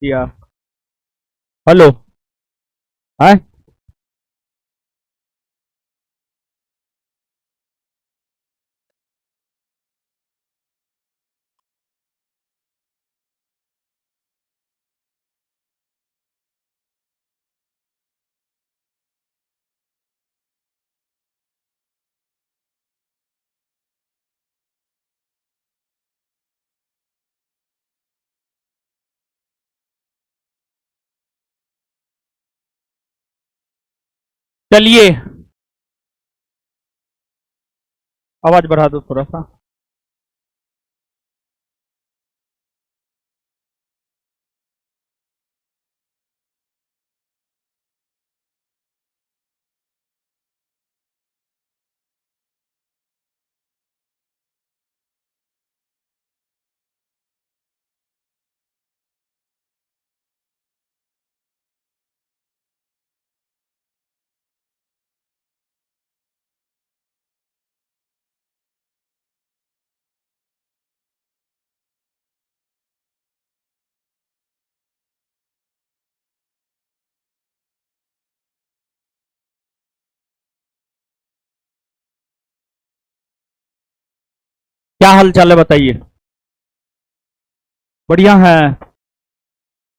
दिया। हेलो। है। चलिए, आवाज बढ़ा दो थोड़ा सा। क्या हाल चाल है बताइए। बढ़िया है।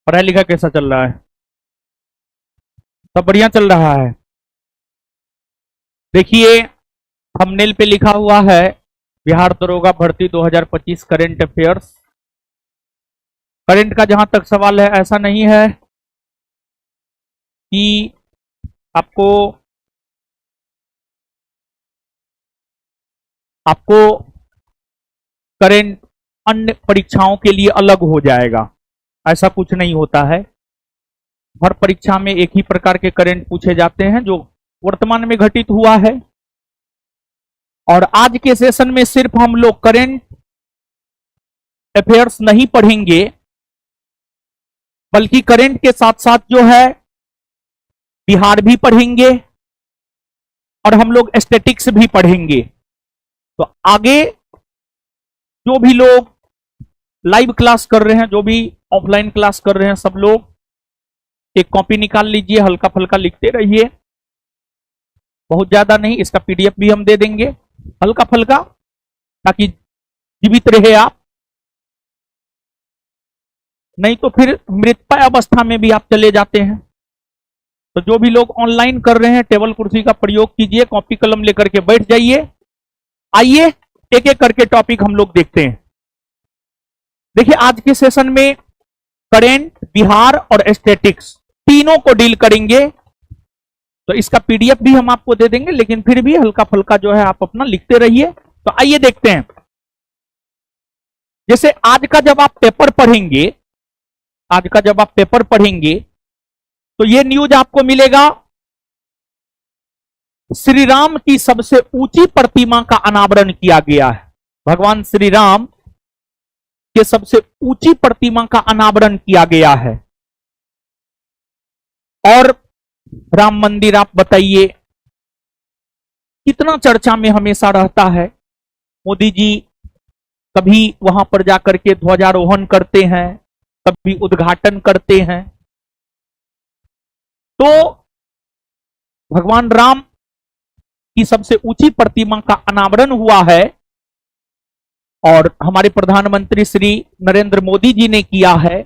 पढ़ाई लिखा कैसा चल रहा है? सब बढ़िया चल रहा है। देखिए, थंबनेल पे लिखा हुआ है बिहार दरोगा भर्ती 2025 करंट अफेयर्स। करंट का जहां तक सवाल है, ऐसा नहीं है कि आपको आपको करंट अन्य परीक्षाओं के लिए अलग हो जाएगा। ऐसा कुछ नहीं होता है। हर परीक्षा में एक ही प्रकार के करंट पूछे जाते हैं जो वर्तमान में घटित हुआ है। और आज के सेशन में सिर्फ हम लोग करंट अफेयर्स नहीं पढ़ेंगे, बल्कि करंट के साथ साथ जो है बिहार भी पढ़ेंगे और हम लोग स्टैटिक्स भी पढ़ेंगे। तो आगे जो भी लोग लाइव क्लास कर रहे हैं, जो भी ऑफलाइन क्लास कर रहे हैं, सब लोग एक कॉपी निकाल लीजिए, हल्का फुल्का लिखते रहिए। बहुत ज्यादा नहीं, इसका पीडीएफ भी हम दे देंगे, हल्का फुल्का, ताकि जीवित रहे आप। नहीं तो फिर मृतप्राय अवस्था में भी आप चले जाते हैं। तो जो भी लोग ऑनलाइन कर रहे हैं, टेबल कुर्सी का प्रयोग कीजिए, कॉपी कलम लेकर के बैठ जाइए। आइए एक एक करके टॉपिक हम लोग देखते हैं। देखिए, आज के सेशन में करंट, बिहार और स्टैटिक्स तीनों को डील करेंगे। तो इसका पीडीएफ भी हम आपको दे देंगे, लेकिन फिर भी हल्का फुल्का जो है आप अपना लिखते रहिए। तो आइए देखते हैं। जैसे आज का जब आप पेपर पढ़ेंगे, आज का जब आप पेपर पढ़ेंगे तो ये न्यूज आपको मिलेगा, श्री राम की सबसे ऊंची प्रतिमा का अनावरण किया गया है। भगवान श्री राम के सबसे ऊंची प्रतिमा का अनावरण किया गया है। और राम मंदिर आप बताइए, कितना चर्चा में हमेशा रहता है। मोदी जी कभी वहां पर जाकर के ध्वजारोहण करते हैं, कभी उद्घाटन करते हैं। तो भगवान राम की सबसे ऊंची प्रतिमा का अनावरण हुआ है और हमारे प्रधानमंत्री श्री नरेंद्र मोदी जी ने किया है,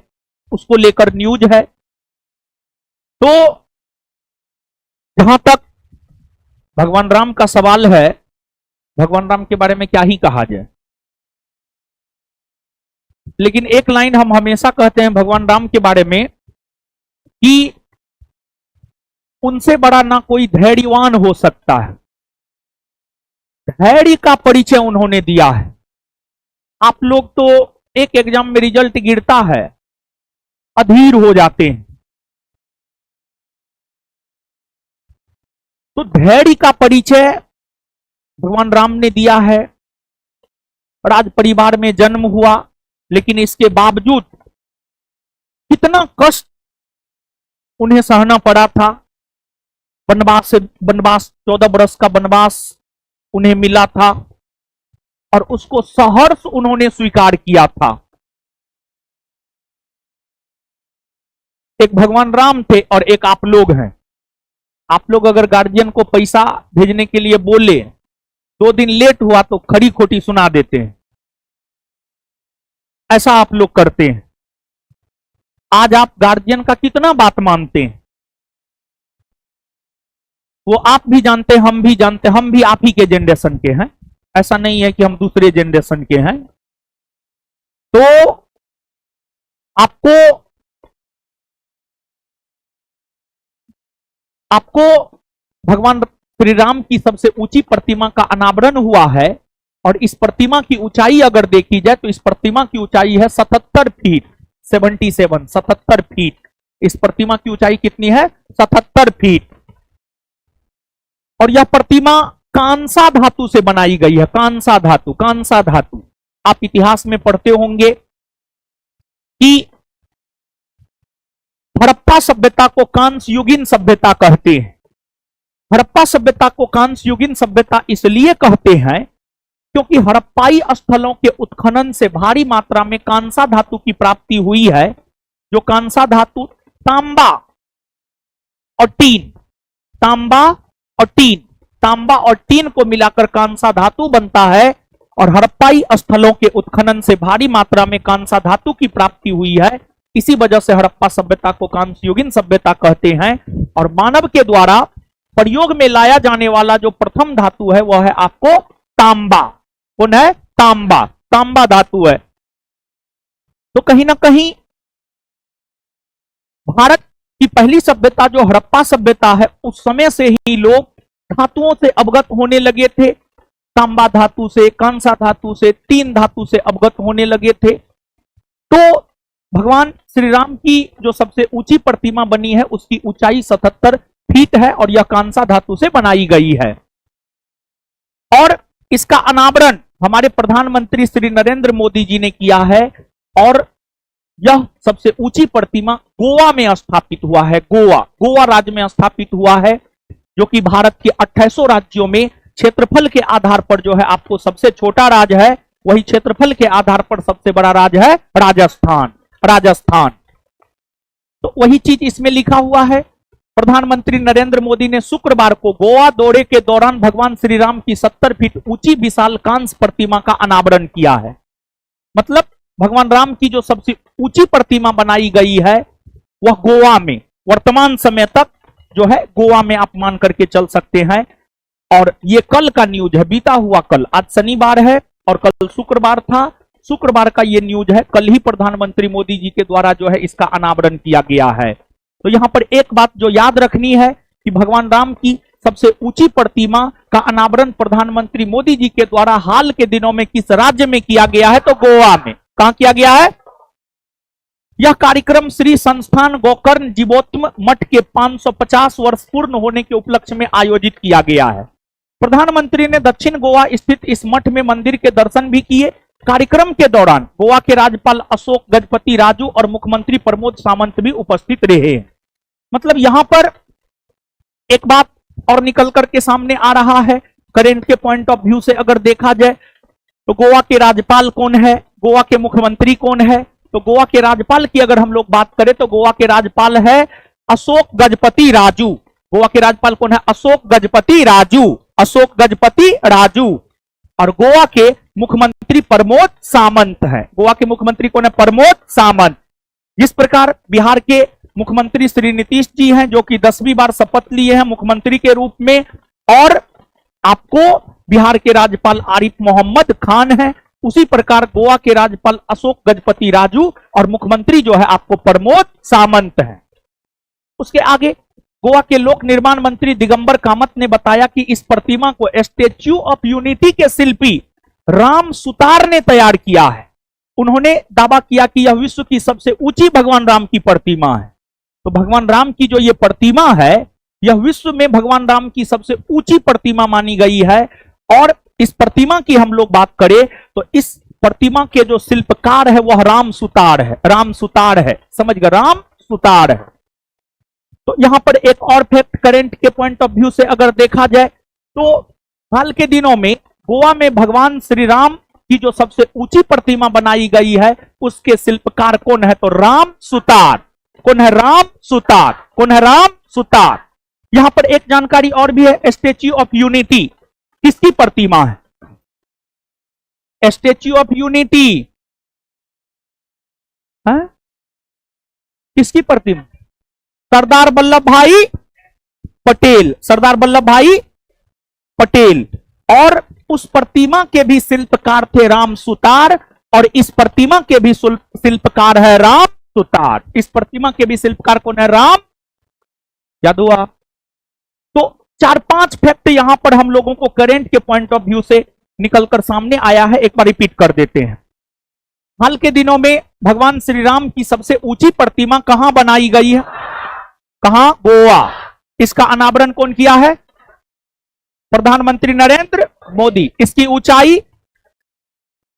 उसको लेकर न्यूज है। तो जहां तक भगवान राम का सवाल है, भगवान राम के बारे में क्या ही कहा जाए। लेकिन एक लाइन हम हमेशा कहते हैं भगवान राम के बारे में कि उनसे बड़ा ना कोई धैर्यवान हो सकता है। धैर्य का परिचय उन्होंने दिया है। आप लोग तो एक एग्जाम में रिजल्ट गिरता है, अधीर हो जाते हैं। तो धैर्य का परिचय भगवान राम ने दिया है। राज परिवार में जन्म हुआ, लेकिन इसके बावजूद कितना कष्ट उन्हें सहना पड़ा था। वनवास 14 वर्ष का वनवास उन्हें मिला था और उसको सहर्ष उन्होंने स्वीकार किया था। एक भगवान राम थे और एक आप लोग हैं। आप लोग अगर गार्जियन को पैसा भेजने के लिए बोले, 2 दिन लेट हुआ तो खरी खोटी सुना देते हैं, ऐसा आप लोग करते हैं। आज आप गार्जियन का कितना बात मानते हैं, वो आप भी जानते हैं, हम भी जानते हैं। हम भी आप ही के जनरेशन के हैं, ऐसा नहीं है कि हम दूसरे जनरेशन के हैं। तो आपको भगवान श्री राम की सबसे ऊंची प्रतिमा का अनावरण हुआ है, और इस प्रतिमा की ऊंचाई अगर देखी जाए तो इस प्रतिमा की ऊंचाई है 77 फीट, 77 फीट। इस प्रतिमा की ऊंचाई कितनी है? 77 फीट। और यह प्रतिमा कांसा धातु से बनाई गई है। कांसा धातु, कांसा धातु। आप इतिहास में पढ़ते होंगे कि हड़प्पा सभ्यता को कांस्य युगीन सभ्यता कहते हैं। हड़प्पा सभ्यता को कांस्य युगीन सभ्यता इसलिए कहते हैं क्योंकि हड़प्पाई स्थलों के उत्खनन से भारी मात्रा में कांसा धातु की प्राप्ति हुई है। जो कांसा धातु तांबा और टीन, तांबा और टीन, तांबा और टीन को मिलाकर कांसा धातु बनता है, और हड़प्पाई स्थलों के उत्खनन से भारी मात्रा में कांसा धातु की प्राप्ति हुई है। इसी वजह से हड़प्पा सभ्यता को कांस्य युगीन सभ्यता कहते हैं। और मानव के द्वारा प्रयोग में लाया जाने वाला जो प्रथम धातु है वह है आपको तांबा। कौन है? तांबा। तांबा धातु है। तो कहीं ना कहीं भारत की पहली सभ्यता जो हड़प्पा सभ्यता है, उस समय से ही लोग धातुओं से अवगत होने लगे थे। तांबा धातु से, कांसा धातु से, टीन धातु से अवगत होने लगे थे। तो भगवान श्री राम की जो सबसे ऊंची प्रतिमा बनी है उसकी ऊंचाई 77 फीट है, और यह कांसा धातु से बनाई गई है। और इसका अनावरण हमारे प्रधानमंत्री श्री नरेंद्र मोदी जी ने किया है, और यह सबसे ऊंची प्रतिमा गोवा में स्थापित हुआ है। गोवा राज्य में स्थापित हुआ है, जो कि भारत के 2800 राज्यों में क्षेत्रफल के आधार पर जो है आपको सबसे छोटा राज्य है, वही क्षेत्रफल के आधार पर सबसे बड़ा राज्य है राजस्थान। तो वही चीज इसमें लिखा हुआ है। प्रधानमंत्री नरेंद्र मोदी ने शुक्रवार को गोवा दौरे के दौरान भगवान श्री राम की 70 फीट ऊंची विशाल कांस्य प्रतिमा का अनावरण किया है। मतलब भगवान राम की जो सबसे ऊंची प्रतिमा बनाई गई है वह गोवा में, वर्तमान समय तक जो है गोवा में आप मान करके चल सकते हैं। और ये कल का न्यूज है, बीता हुआ कल। आज शनिवार है और कल शुक्रवार था। शुक्रवार का ये न्यूज है, कल ही प्रधानमंत्री मोदी जी के द्वारा जो है इसका अनावरण किया गया है। तो यहां पर एक बात जो याद रखनी है कि भगवान राम की सबसे ऊंची प्रतिमा का अनावरण प्रधानमंत्री मोदी जी के द्वारा हाल के दिनों में किस राज्य में किया गया है? तो गोवा में। कहां किया गया है? यह कार्यक्रम श्री संस्थान गोकर्ण जीवोत्तम मठ के 550 वर्ष पूर्ण होने के उपलक्ष्य में आयोजित किया गया है। प्रधानमंत्री ने दक्षिण गोवा स्थित इस मठ में मंदिर के दर्शन भी किए। कार्यक्रम के दौरान गोवा के राज्यपाल अशोक गजपति राजू और मुख्यमंत्री प्रमोद सावंत भी उपस्थित रहे। मतलब यहां पर एक बात और निकल करके सामने आ रहा है, करेंट के पॉइंट ऑफ व्यू से अगर देखा जाए तो गोवा के राज्यपाल कौन है, गोवा के मुख्यमंत्री कौन है? तो गोवा के राज्यपाल की अगर हम लोग बात करें तो गोवा के राज्यपाल है अशोक गजपति राजू। गोवा के राज्यपाल कौन है? अशोक गजपति राजू। अशोक गजपति राजू। और गोवा के मुख्यमंत्री प्रमोद सावंत है। गोवा के मुख्यमंत्री कौन है? प्रमोद सावंत। जिस प्रकार बिहार के मुख्यमंत्री श्री नीतीश जी हैं, जो कि 10वीं बार शपथ लिए हैं मुख्यमंत्री के रूप में, और आपको बिहार के राज्यपाल आरिफ मोहम्मद खान है, उसी प्रकार गोवा के राज्यपाल अशोक गजपति राजू और मुख्यमंत्री जो है आपको प्रमोद सावंत है। उसके आगे गोवा के लोक निर्माण मंत्री दिगंबर कामत ने बताया कि इस प्रतिमा को स्टैच्यू ऑफ यूनिटी के शिल्पी राम सुतार ने तैयार किया है। उन्होंने दावा किया कि यह विश्व की सबसे ऊंची भगवान राम की प्रतिमा है। तो भगवान राम की जो ये प्रतिमा है, यह विश्व में भगवान राम की सबसे ऊंची प्रतिमा मानी गई है। और इस प्रतिमा की हम लोग बात करें तो इस प्रतिमा के जो शिल्पकार है वह राम सुतार है। राम सुतार है, समझ गए? राम सुतार है। तो यहां पर एक और फैक्ट करेंट के पॉइंट ऑफ व्यू से अगर देखा जाए तो हाल के दिनों में गोवा में भगवान श्री राम की जो सबसे ऊंची प्रतिमा बनाई गई है उसके शिल्पकार कौन है? तो राम सुतार। कौन है? राम सुतार। कौन है? राम सुतार। यहां पर एक जानकारी और भी है, स्टैच्यू ऑफ यूनिटी किसकी प्रतिमा है? स्टैच्यू ऑफ यूनिटी है किसकी प्रतिमा? सरदार वल्लभ भाई पटेल। सरदार वल्लभ भाई पटेल। और उस प्रतिमा के भी शिल्पकार थे राम सुतार, और इस प्रतिमा के भी शिल्पकार है राम सुतार। इस प्रतिमा के भी शिल्पकार कौन है? राम। याद हुआ? तो 4-5 फैक्ट यहां पर हम लोगों को करेंट के पॉइंट ऑफ व्यू से निकलकर सामने आया है, एक बार रिपीट कर देते हैं। हाल के दिनों में भगवान श्री राम की सबसे ऊंची प्रतिमा कहां बनाई गई है? कहां? गोवा। इसका अनावरण कौन किया है? प्रधानमंत्री नरेंद्र मोदी। इसकी ऊंचाई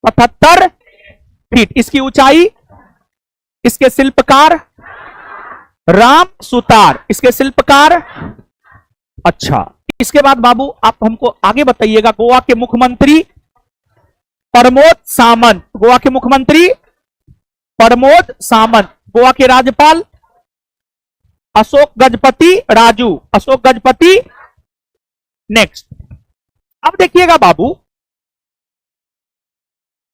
75 फीट। इसकी ऊंचाई, इसके शिल्पकार राम सुतार। इसके शिल्पकार, अच्छा। इसके बाद बाबू आप हमको आगे बताइएगा, गोवा के मुख्यमंत्री प्रमोद सावंत। गोवा के मुख्यमंत्री प्रमोद सावंत। गोवा के राज्यपाल अशोक गजपति राजू। अशोक गजपति। नेक्स्ट, अब देखिएगा बाबू,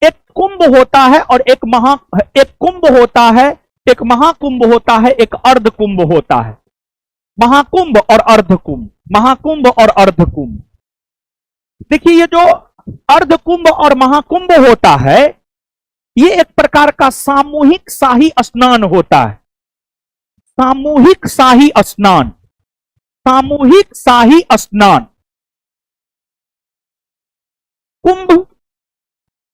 एक कुंभ होता है और एक कुंभ होता है, एक महाकुंभ होता है, एक अर्ध कुंभ होता है। महाकुंभ और अर्ध कुंभ। महाकुंभ और अर्ध कुंभ। देखिए, ये जो अर्ध कुंभ और महाकुंभ होता है, ये एक प्रकार का सामूहिक शाही स्नान होता है। सामूहिक शाही स्नान। सामूहिक शाही स्नान। कुंभ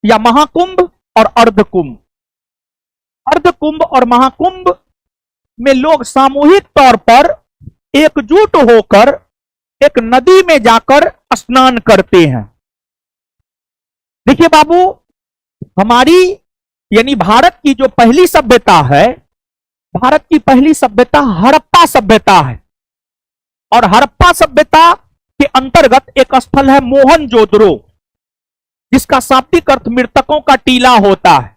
या महाकुंभ और अर्धकुंभ। अर्धकुंभ और महाकुंभ में लोग सामूहिक तौर पर एकजुट होकर एक नदी में जाकर स्नान करते हैं। देखिए बाबू, हमारी यानी भारत की जो पहली सभ्यता है, भारत की पहली सभ्यता हड़प्पा सभ्यता है। और हड़प्पा सभ्यता के अंतर्गत एक स्थल है मोहनजोदड़ो, जिसका शाब्दिक अर्थ मृतकों का टीला होता है।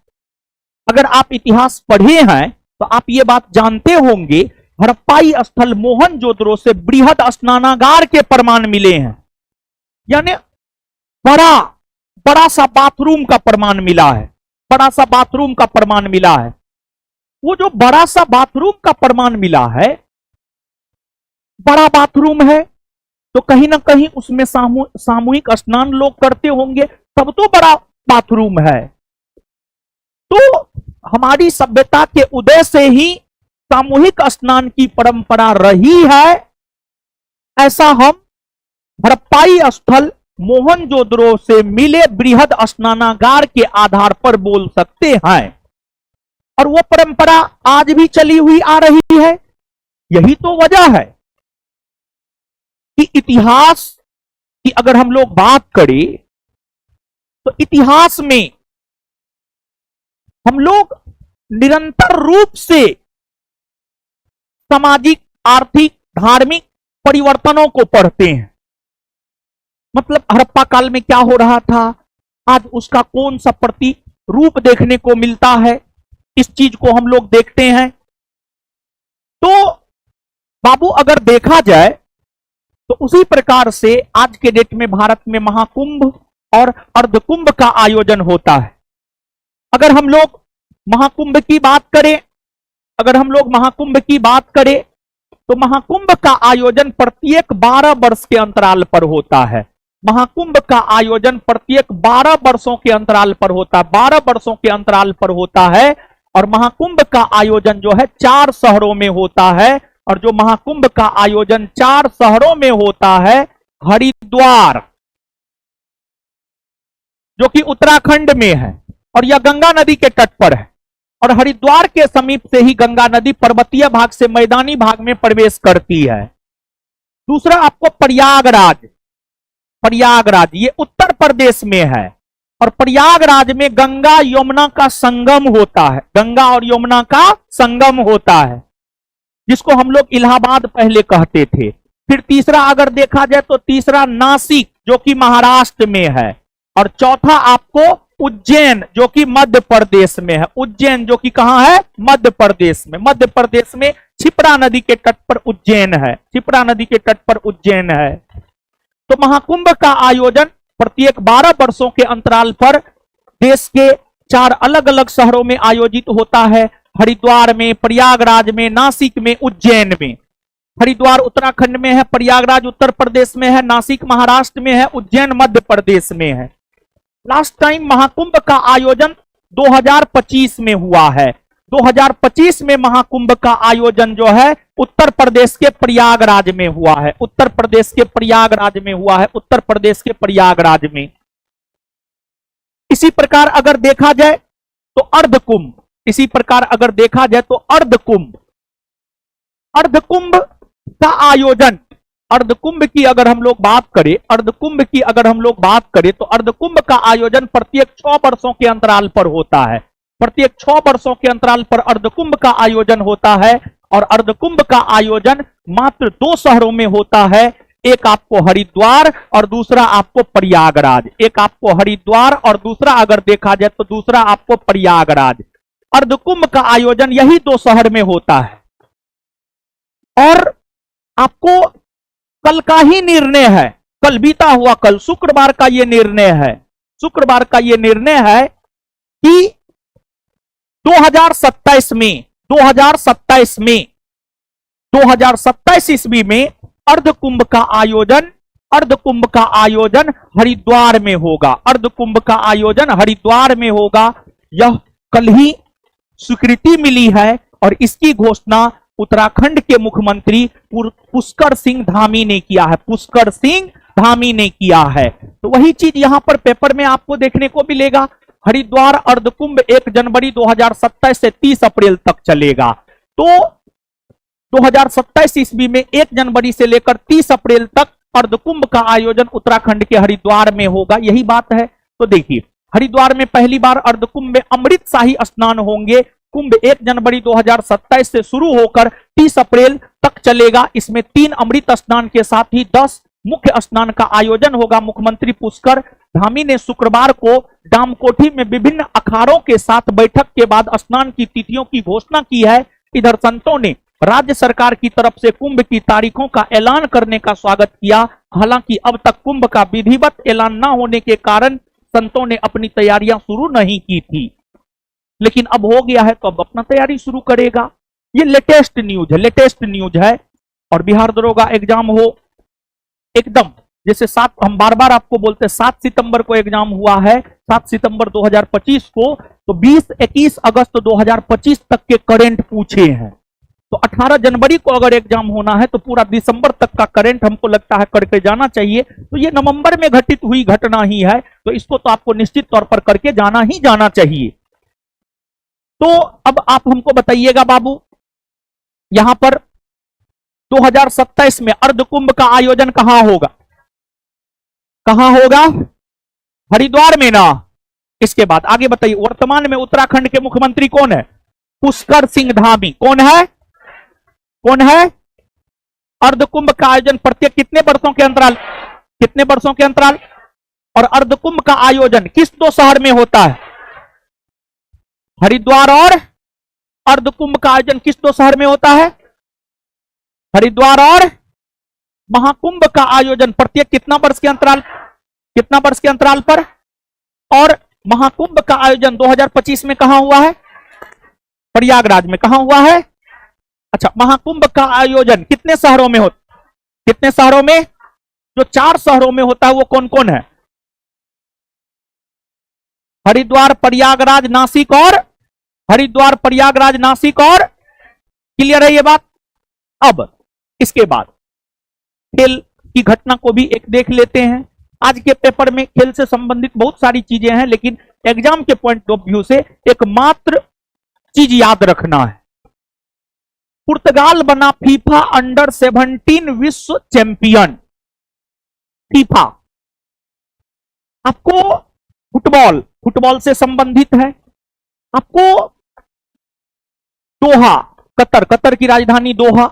अगर आप इतिहास पढ़े हैं तो आप ये बात जानते होंगे, हड़प्पाई स्थल मोहनजोदड़ो से बृहद स्नानागार के प्रमाण मिले हैं। यानी बड़ा सा बाथरूम का प्रमाण मिला है। बड़ा सा बाथरूम का प्रमाण मिला है। वो जो बड़ा सा बाथरूम का प्रमाण मिला है, बड़ा बाथरूम है, तो कहीं ना कहीं उसमें सामूहिक स्नान लोग करते होंगे, तब तो बड़ा बाथरूम है। तो हमारी सभ्यता के उदय से ही सामूहिक स्नान की परंपरा रही है, ऐसा हम हड़प्पाई स्थल मोहनजोदड़ो से मिले बृहद स्नानागार के आधार पर बोल सकते हैं। और वो परंपरा आज भी चली हुई आ रही है। यही तो वजह है कि इतिहास की अगर हम लोग बात करें तो इतिहास में हम लोग निरंतर रूप से सामाजिक, आर्थिक, धार्मिक परिवर्तनों को पढ़ते हैं। मतलब हड़प्पा काल में क्या हो रहा था, आज उसका कौन सा प्रतिरूप देखने को मिलता है, इस चीज को हम लोग देखते हैं। तो बाबू अगर देखा जाए तो उसी प्रकार से आज के डेट में भारत में महाकुंभ और अर्धकुंभ का आयोजन होता है। अगर हम लोग महाकुंभ की बात करें, तो महाकुंभ का आयोजन प्रत्येक 12 वर्ष के अंतराल पर होता है। महाकुंभ का आयोजन प्रत्येक 12 वर्षों के अंतराल पर होता है। 12 वर्षों के अंतराल पर होता है। और महाकुंभ का आयोजन जो है 4 शहरों में होता है। और जो महाकुंभ का आयोजन 4 शहरों में होता है, हरिद्वार जो कि उत्तराखंड में है, और यह गंगा नदी के तट पर है। और हरिद्वार के समीप से ही गंगा नदी पर्वतीय भाग से मैदानी भाग में प्रवेश करती है। दूसरा आपको प्रयागराज ये उत्तर प्रदेश में है। और प्रयागराज में गंगा यमुना का संगम होता है। गंगा और यमुना का संगम होता है, जिसको हम लोग इलाहाबाद पहले कहते थे। फिर तीसरा अगर देखा जाए तो तीसरा नासिक जो कि महाराष्ट्र में है। और चौथा आपको उज्जैन जो कि मध्य प्रदेश में है, उज्जैन जो कि कहां है, मध्य प्रदेश में। मध्य प्रदेश में क्षिप्रा नदी के तट पर उज्जैन है, क्षिप्रा नदी के तट पर उज्जैन है। तो महाकुंभ का आयोजन प्रत्येक 12 वर्षों के अंतराल पर देश के 4 अलग अलग शहरों में आयोजित होता है। हरिद्वार में, प्रयागराज में, नासिक में, उज्जैन में। हरिद्वार उत्तराखंड में है, प्रयागराज उत्तर प्रदेश में है, नासिक महाराष्ट्र में है, उज्जैन मध्य प्रदेश में है। लास्ट टाइम महाकुंभ का आयोजन 2025 में हुआ है। 2025 में महाकुंभ का आयोजन जो है उत्तर प्रदेश के प्रयागराज में हुआ है, उत्तर प्रदेश के प्रयागराज में हुआ है, उत्तर प्रदेश के प्रयागराज में। इसी प्रकार अगर देखा जाए तो अर्धकुंभ, इसी प्रकार अगर देखा जाए तो अर्धकुंभ, अर्धकुंभ का आयोजन, अर्धकुंभ की अगर हम लोग बात करें, अर्धकुंभ की अगर हम लोग बात करें तो अर्धकुंभ का आयोजन प्रत्येक 6 वर्षों के अंतराल पर होता है। प्रत्येक 6 वर्षों के अंतराल पर अर्धकुंभ का आयोजन होता है। और अर्धकुंभ का आयोजन मात्र 2 शहरों में होता है, एक आपको हरिद्वार और दूसरा आपको प्रयागराज। एक आपको हरिद्वार और दूसरा अगर देखा जाए तो दूसरा आपको प्रयागराज। अर्धकुंभ का आयोजन यही 2 शहर में होता है। और आपको कल का ही निर्णय है, कल बीता हुआ कल शुक्रवार का यह निर्णय है, शुक्रवार का यह निर्णय है कि 2027 में 2027 ईस्वी में अर्धकुंभ का आयोजन, अर्धकुंभ का आयोजन हरिद्वार में होगा, अर्धकुंभ का आयोजन हरिद्वार में होगा। यह कल ही स्वीकृति मिली है और इसकी घोषणा उत्तराखंड के मुख्यमंत्री पुष्कर सिंह धामी ने किया है, पुष्कर सिंह धामी ने किया है। तो वही चीज यहां पर पेपर में आपको देखने को मिलेगा। हरिद्वार अर्धकुंभ 1 जनवरी 2027 से 30 अप्रैल तक चलेगा। तो 2027 ईस्वी में 1 जनवरी से लेकर 30 अप्रैल तक अर्धकुंभ का आयोजन उत्तराखंड के हरिद्वार में होगा, यही बात है। तो देखिए, हरिद्वार में पहली बार अर्धकुंभ में अमृत शाही स्नान होंगे। कुंभ 1 जनवरी 2027 से शुरू होकर 30 अप्रैल तक चलेगा। इसमें 3 अमृत स्नान के साथ ही 10 मुख्य स्नान का आयोजन होगा। मुख्यमंत्री पुष्कर धामी ने शुक्रवार को डामकोठी में विभिन्न अखाड़ों के साथ बैठक के बाद स्नान की तिथियों की घोषणा की है। इधर संतों ने राज्य सरकार की तरफ से कुंभ की तारीखों का ऐलान करने का स्वागत किया। हालांकि अब तक कुंभ का विधिवत ऐलान न होने के कारण संतों ने अपनी तैयारियां शुरू नहीं की थी, लेकिन अब हो गया है तो अब अपना तैयारी शुरू करेगा। ये लेटेस्ट न्यूज है, लेटेस्ट न्यूज है। और बिहार दरोगा एग्जाम हो एकदम जैसे 7, हम बार बार आपको बोलते हैं 7 सितंबर को एग्जाम हुआ है, 7 सितंबर 2025 को, तो 20-21 अगस्त 2025 तक के करंट पूछे हैं। तो 18 जनवरी को अगर एग्जाम होना है तो पूरा दिसंबर तक का करंट हमको लगता है करके जाना चाहिए। तो ये नवंबर में घटित हुई घटना ही है, तो इसको तो आपको निश्चित तौर पर करके जाना ही जाना चाहिए। तो अब आप हमको बताइएगा बाबू, यहां पर 2027 में अर्धकुंभ का आयोजन कहां होगा, कहां होगा? हरिद्वार में ना। इसके बाद आगे बताइए, वर्तमान में उत्तराखंड के मुख्यमंत्री कौन है? पुष्कर सिंह धामी। कौन है? कौन है? अर्धकुंभ का आयोजन प्रत्येक कितने वर्षों के अंतराल, कितने वर्षों के अंतराल? और अर्धकुंभ का आयोजन किस 2 शहर में होता है? हरिद्वार। और अर्धकुंभ का आयोजन किस 2 शहर में होता है? हरिद्वार। और महाकुंभ का आयोजन प्रत्येक कितना वर्ष के अंतराल, कितना वर्ष के अंतराल पर? और महाकुंभ का आयोजन 2025 में कहां हुआ है? प्रयागराज में। कहां हुआ है? अच्छा, महाकुंभ का आयोजन कितने शहरों में होता, कितने शहरों में? जो 4 शहरों में होता है वो कौन कौन है? हरिद्वार, प्रयागराज, नासिक और हरिद्वार, प्रयागराज, नासिक और। क्लियर है ये बात? अब इसके बाद खेल की घटना को भी एक देख लेते हैं। आज के पेपर में खेल से संबंधित बहुत सारी चीजें हैं, लेकिन एग्जाम के पॉइंट ऑफ व्यू से एकमात्र चीज याद रखना है, पुर्तगाल बना फीफा अंडर 17 विश्व चैंपियन। फीफा आपको फुटबॉल, फुटबॉल से संबंधित है। आपको दोहा, कतर, कतर की राजधानी दोहा।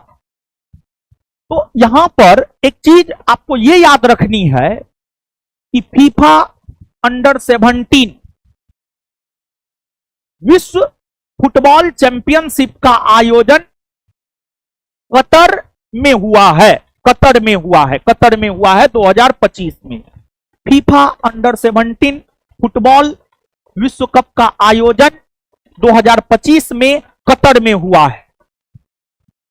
तो यहां पर एक चीज आपको यह याद रखनी है कि फीफा अंडर 17 विश्व फुटबॉल चैंपियनशिप का आयोजन कतर में हुआ है, कतर में हुआ है, कतर में हुआ है 2025 में। फीफा अंडर 17 फुटबॉल विश्व कप का आयोजन 2025 में कतर में हुआ है।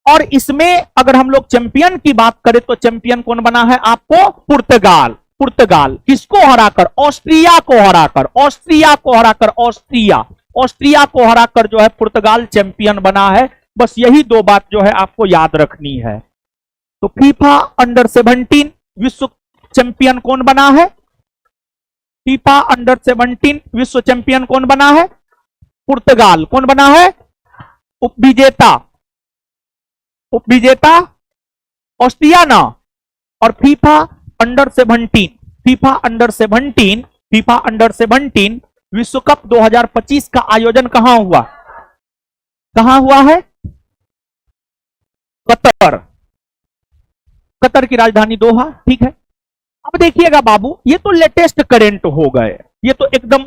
और इसमें अगर हम लोग चैंपियन की बात करें तो चैंपियन कौन बना है आपको? पुर्तगाल। पुर्तगाल किसको हराकर? ऑस्ट्रिया को हराकर, ऑस्ट्रिया को हराकर, ऑस्ट्रिया, ऑस्ट्रिया को हराकर जो है पुर्तगाल चैंपियन बना है। बस यही दो बात जो है आपको याद रखनी है। तो फीफा अंडर 17 विश्व चैंपियन कौन बना है? फीफा अंडर 17 विश्व चैंपियन कौन बना है? पुर्तगाल। कौन बना है? उपविजेता, उपविजेता ऑस्ट्रिया ना। और FIFA under 17, FIFA under 17, FIFA under 17 विश्व कप 2025 का आयोजन कहां हुआ? कहां हुआ है? कतर। कतर की राजधानी दोहा। ठीक है, अब देखिएगा बाबू, ये तो लेटेस्ट करंट हो गए, ये तो एकदम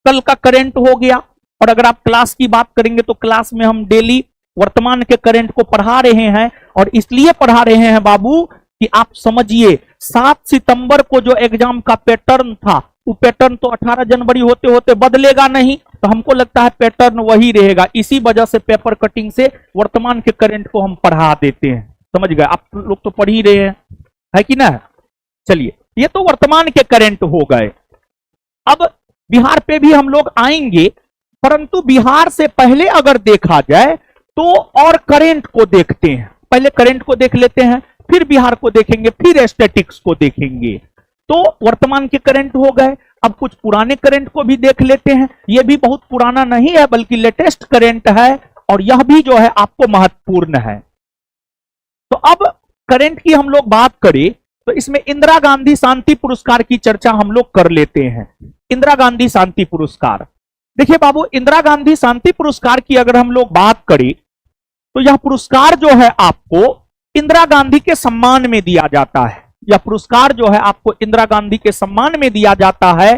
कल का करंट हो गया। और अगर आप क्लास की बात करेंगे तो क्लास में हम डेली वर्तमान के करंट को पढ़ा रहे हैं। और इसलिए पढ़ा रहे हैं बाबू कि आप समझिए 7 सितंबर को जो एग्जाम का पैटर्न था, वो पैटर्न तो 18 जनवरी होते होते बदलेगा नहीं, तो हमको लगता है पैटर्न वही रहेगा। इसी वजह से पेपर कटिंग से वर्तमान के करंट को हम पढ़ा देते हैं। समझ गए? आप लोग तो पढ़ ही रहे हैं, है कि ना? चलिए, ये तो वर्तमान के करंट हो गए। अब बिहार पे भी हम लोग आएंगे, परंतु बिहार से पहले अगर देखा जाए तो और करंट को देखते हैं। पहले करंट को देख लेते हैं, फिर बिहार को देखेंगे, फिर स्टैटिक्स को देखेंगे। तो वर्तमान के करंट हो गए। अब कुछ पुराने करंट को भी देख लेते हैं। यह भी बहुत पुराना नहीं है, बल्कि लेटेस्ट करंट है, और यह भी जो है आपको महत्वपूर्ण है। तो अब करंट की हम लोग बात करें तो इसमें इंदिरा गांधी शांति पुरस्कार की चर्चा हम लोग कर लेते हैं। इंदिरा गांधी शांति पुरस्कार, देखिए बाबू, इंदिरा गांधी शांति पुरस्कार की अगर हम लोग बात करें तो यह पुरस्कार जो है आपको इंदिरा गांधी के सम्मान में दिया जाता है। यह पुरस्कार जो है आपको इंदिरा गांधी के सम्मान में दिया जाता है।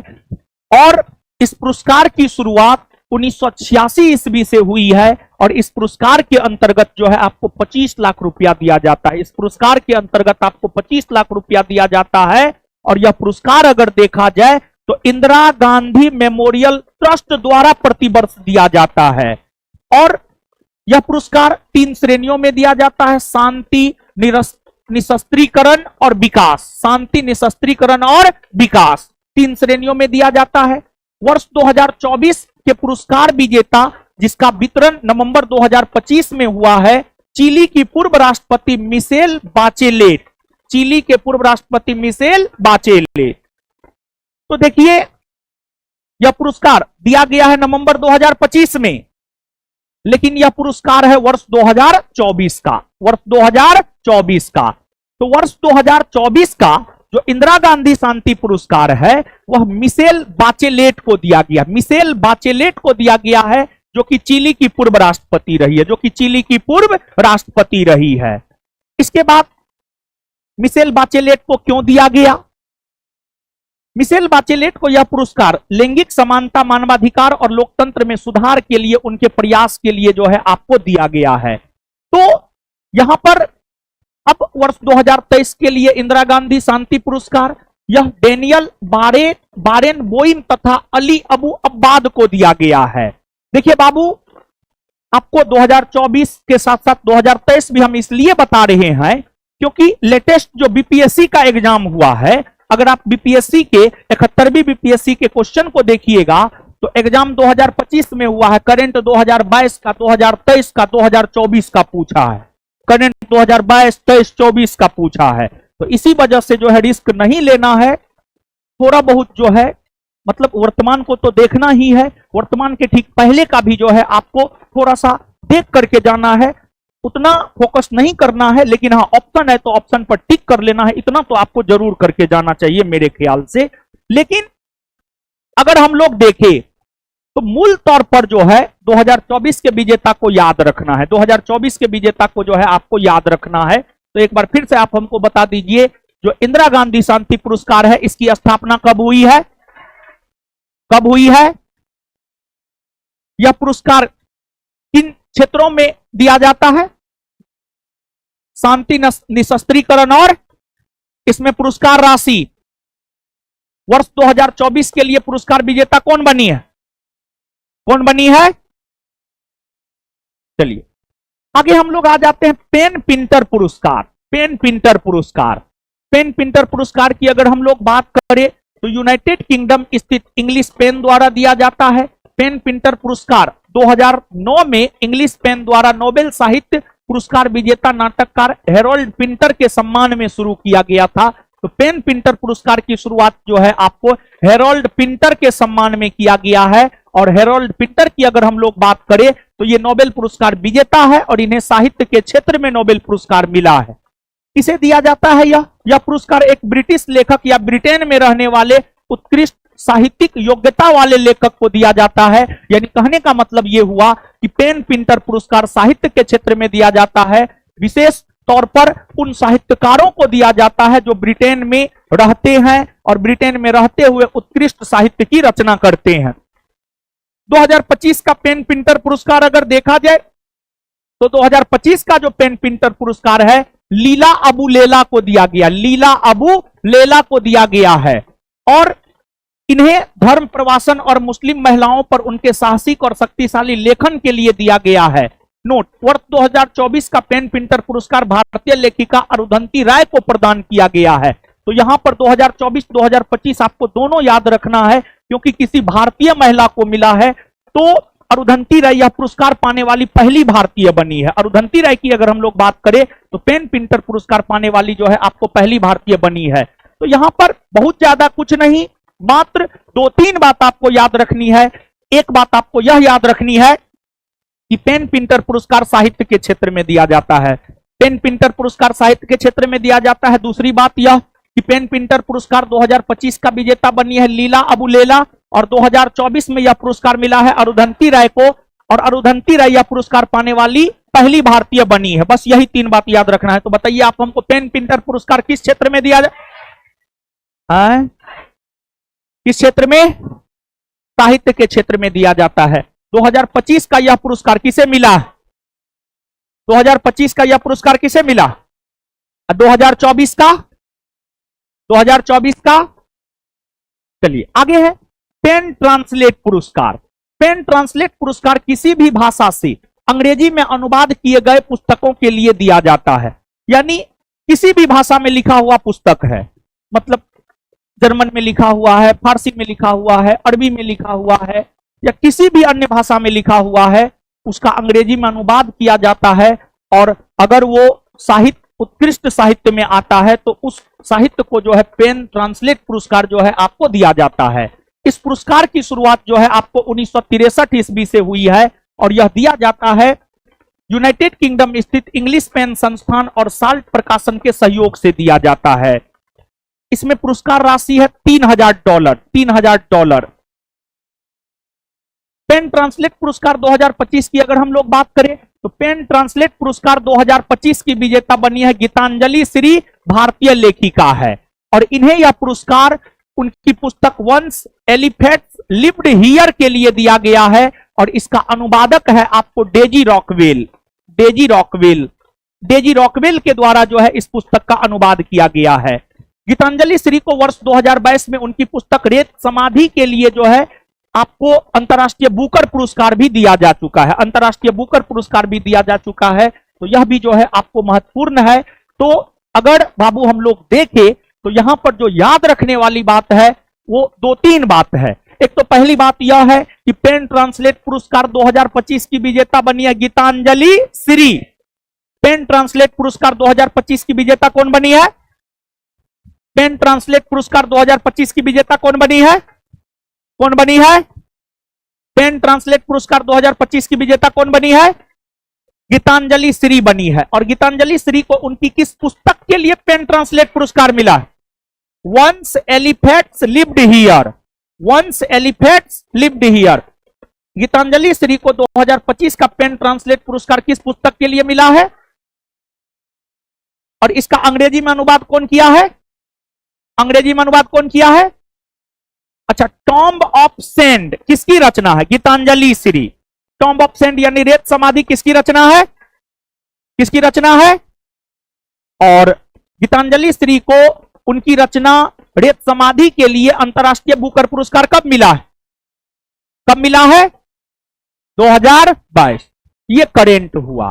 और इस पुरस्कार की शुरुआत 1986 ईस्वी से हुई है। और इस पुरस्कार के अंतर्गत जो है आपको 25 लाख रुपया दिया जाता है। इस पुरस्कार के अंतर्गत आपको 25 लाख रुपया दिया जाता है। और यह पुरस्कार अगर देखा जाए तो इंदिरा गांधी मेमोरियल ट्रस्ट द्वारा प्रतिवर्ष दिया जाता है। और यह पुरस्कार 3 श्रेणियों में दिया जाता है: शांति, निशस्त्रीकरण और विकास। शांति, निशस्त्रीकरण और विकास 3 श्रेणियों में दिया जाता है। वर्ष 2024 के पुरस्कार विजेता, जिसका वितरण नवंबर 2025 में हुआ है, चिली की पूर्व राष्ट्रपति मिशेल बाचेलेट। चिली के पूर्व राष्ट्रपति मिशेल बाचेलेट। तो देखिए, यह पुरस्कार दिया गया है नवंबर 2025 में, लेकिन यह पुरस्कार है वर्ष 2024 का, वर्ष 2024 का। तो वर्ष 2024 का जो इंदिरा गांधी शांति पुरस्कार है वह मिशेल बाचेलेट को दिया गया, मिशेल बाचेलेट को दिया गया है, जो कि चिली की पूर्व राष्ट्रपति रही है, जो कि चिली की पूर्व राष्ट्रपति रही है। इसके बाद मिशेल बाचेलेट को क्यों दिया गया? मिशेल बाचेलेट को यह पुरस्कार लैंगिक समानता, मानवाधिकार और लोकतंत्र में सुधार के लिए उनके प्रयास के लिए जो है आपको दिया गया है। तो यहां पर अब वर्ष 2023 के लिए इंदिरा गांधी शांति पुरस्कार यह डेनियल बारेन बोइम तथा अली अबू अब्बाद को दिया गया है। देखिए बाबू, आपको 2024 के साथ साथ 2023 भी हम इसलिए बता रहे हैं क्योंकि लेटेस्ट जो बीपीएससी का एग्जाम हुआ है, अगर आप बीपीएससी के 71वीं बीपीएससी के क्वेश्चन को देखिएगा तो एग्जाम 2025 में हुआ है, करंट 2022 का, 2023 का, 2024 का पूछा है, करंट 2022, 23, 24 का पूछा है। तो इसी वजह से जो है रिस्क नहीं लेना है, थोड़ा बहुत जो है मतलब वर्तमान को तो देखना ही है, वर्तमान के ठीक पहले का भी जो है आपको थोड़ा सा देख करके जाना है, उतना फोकस नहीं करना है। लेकिन हाँ, ऑप्शन है तो ऑप्शन पर टिक कर लेना है, इतना तो आपको जरूर करके जाना चाहिए मेरे ख्याल से। लेकिन अगर हम लोग देखें तो मूल तौर पर जो है 2024 के विजेता को याद रखना है, 2024 के विजेता को जो है आपको याद रखना है। तो एक बार फिर से आप हमको बता दीजिए, जो इंदिरा गांधी शांति पुरस्कार है इसकी स्थापना कब हुई है? कब हुई है? यह पुरस्कार किन क्षेत्रों में दिया जाता है? शांति निशस्त्रीकरण। और इसमें पुरस्कार राशि वर्ष 2024 के लिए पुरस्कार विजेता कौन बनी है? कौन बनी है? चलिए आगे हम लोग आ जाते हैं पेन पिंटर पुरस्कार। पेन पिंटर पुरस्कार, पेन पिंटर पुरस्कार की अगर हम लोग बात करें तो यूनाइटेड किंगडम स्थित इंग्लिश पेन द्वारा दिया जाता है। पेन पिंटर पुरस्कार 2009 में इंग्लिश पेन द्वारा नोबेल साहित्य पुरस्कार विजेता नाटककार हेरोल्ड पिंटर के सम्मान में शुरू किया गया था। तो पेन पिंटर पुरस्कार की शुरुआत जो है आपको हेरोल्ड पिंटर के सम्मान में किया गया है। और हेरोल्ड पिंटर की अगर हम लोग बात करें तो ये नोबेल पुरस्कार विजेता है और इन्हें साहित्य के क्षेत्र में नोबेल पुरस्कार मिला है। इसे दिया जाता है यह पुरस्कार एक ब्रिटिश लेखक या ब्रिटेन में रहने वाले उत्कृष्ट साहित्यिक योग्यता वाले लेखक को दिया जाता है। यानी कहने का मतलब यह हुआ कि पेन पिंटर पुरस्कार साहित्य के क्षेत्र में दिया जाता है। विशेष तौर पर उन साहित्यकारों को दिया जाता है जो ब्रिटेन में रहते हैं और ब्रिटेन में रहते हुए उत्कृष्ट साहित्य की रचना करते हैं। 2025 का पेन पिंटर पुरस्कार अगर देखा जाए तो 2025 का जो पेन पिंटर पुरस्कार है लीला अबू लेला को दिया गया। लीला अबू लेला को दिया गया है और इन्हें धर्म प्रवासन और मुस्लिम महिलाओं पर उनके साहसिक और शक्तिशाली लेखन के लिए दिया गया है। नोट, वर्ष 2024 का पेन पिंटर पुरस्कार भारतीय लेखिका अरुंधति राय को प्रदान किया गया है। तो यहां पर 2024-2025 आपको दोनों याद रखना है क्योंकि किसी भारतीय महिला को मिला है। तो अरुंधति राय यह पुरस्कार पाने वाली पहली भारतीय बनी है। अरुंधति राय की अगर हम लोग बात करें तो पेन पिंटर पुरस्कार पाने वाली जो है आपको पहली भारतीय बनी है। तो यहां पर बहुत ज्यादा कुछ नहीं, मात्र 2-3 बात आपको याद रखनी है। एक बात आपको यह याद रखनी है कि पेन पिंटर पुरस्कार साहित्य के क्षेत्र में दिया जाता है। पेन पिंटर पुरस्कार साहित्य के क्षेत्र में दिया जाता है। दूसरी बात यह कि पेन पिंटर पुरस्कार 2025 का विजेता बनी है लीला अबू लेला और 2024 में यह पुरस्कार मिला है अरुंधति राय को और अरुंधति राय यह पुरस्कार पाने वाली पहली भारतीय बनी है। बस यही 3 बात याद रखना है। तो बताइए आप हमको पेन पिंटर पुरस्कार किस क्षेत्र में दिया जाए? किस क्षेत्र में? साहित्य के क्षेत्र में दिया जाता है। 2025 का यह पुरस्कार किसे मिला? 2025 का यह पुरस्कार किसे मिला? 2024 का? 2024 का? चलिए आगे है पेन ट्रांसलेट पुरस्कार। पेन ट्रांसलेट पुरस्कार किसी भी भाषा से अंग्रेजी में अनुवाद किए गए पुस्तकों के लिए दिया जाता है। यानी किसी भी भाषा में लिखा हुआ पुस्तक है, मतलब जर्मन में लिखा हुआ है, फारसी में लिखा हुआ है, अरबी में लिखा हुआ है या किसी भी अन्य भाषा में लिखा हुआ है, उसका अंग्रेजी में अनुवाद किया जाता है। और अगर वो साहित्य उत्कृष्ट साहित्य में आता है तो उस साहित्य को जो है पेन ट्रांसलेट पुरस्कार जो है आपको दिया जाता है। इस पुरस्कार की शुरुआत जो है आपको 1963 ईस्वी से हुई है और यह दिया जाता है यूनाइटेड किंगडम स्थित इंग्लिश पेन संस्थान और साल्ट प्रकाशन के सहयोग से दिया जाता है। इसमें पुरस्कार राशि है $3000। $3000। पेन ट्रांसलेट पुरस्कार 2025 की अगर हम लोग बात करें तो पेन ट्रांसलेट पुरस्कार 2025 की विजेता बनी है गीतांजलि श्री, भारतीय लेखिका है और इन्हें यह पुरस्कार उनकी पुस्तक वंस एलिफेंट्स लिव्ड हियर के लिए दिया गया है और इसका अनुवादक है आपको Daisy Rockwell. Daisy Rockwell, Daisy Rockwell के द्वारा जो है इस पुस्तक का अनुवाद किया गया है। गीतांजलि श्री को वर्ष 2022 में उनकी पुस्तक रेत समाधि के लिए जो है आपको अंतर्राष्ट्रीय बुकर पुरस्कार भी दिया जा चुका है। अंतर्राष्ट्रीय बुकर पुरस्कार भी दिया जा चुका है। तो यह भी जो है आपको महत्वपूर्ण है। तो अगर बाबू हम लोग देखें तो यहां पर जो याद रखने वाली बात है वो 2-3 बात है। एक तो पहली बात यह है कि पेन ट्रांसलेट पुरस्कार 2025 की विजेता बनी है गीतांजलि श्री। पेन ट्रांसलेट पुरस्कार 2025 की विजेता कौन बनी है? पेन ट्रांसलेट पुरस्कार 2025 की विजेता कौन बनी है? कौन बनी है? पेन ट्रांसलेट पुरस्कार 2025 की विजेता कौन बनी है? गीतांजलि श्री बनी है। और गीतांजलि श्री को उनकी किस पुस्तक के लिए पेन ट्रांसलेट पुरस्कार मिला? Once elephants lived here. Once elephants lived here. Geetanjali Shree को 2025 का पेन ट्रांसलेट पुरस्कार किस पुस्तक के लिए मिला है और इसका अंग्रेजी में अनुवाद कौन किया है? अंग्रेजी में अनुवाद कौन किया है? अच्छा, टॉम्ब ऑफ सेंड किसकी रचना है? Geetanjali Shree. Tomb of sand यानी रेत समाधि किसकी रचना है? किसकी रचना है? और गीतांजलि श्री को उनकी रचना रेत समाधि के लिए अंतरराष्ट्रीय बुकर पुरस्कार कब मिला है? कब मिला है? 2022। ये करेंट हुआ।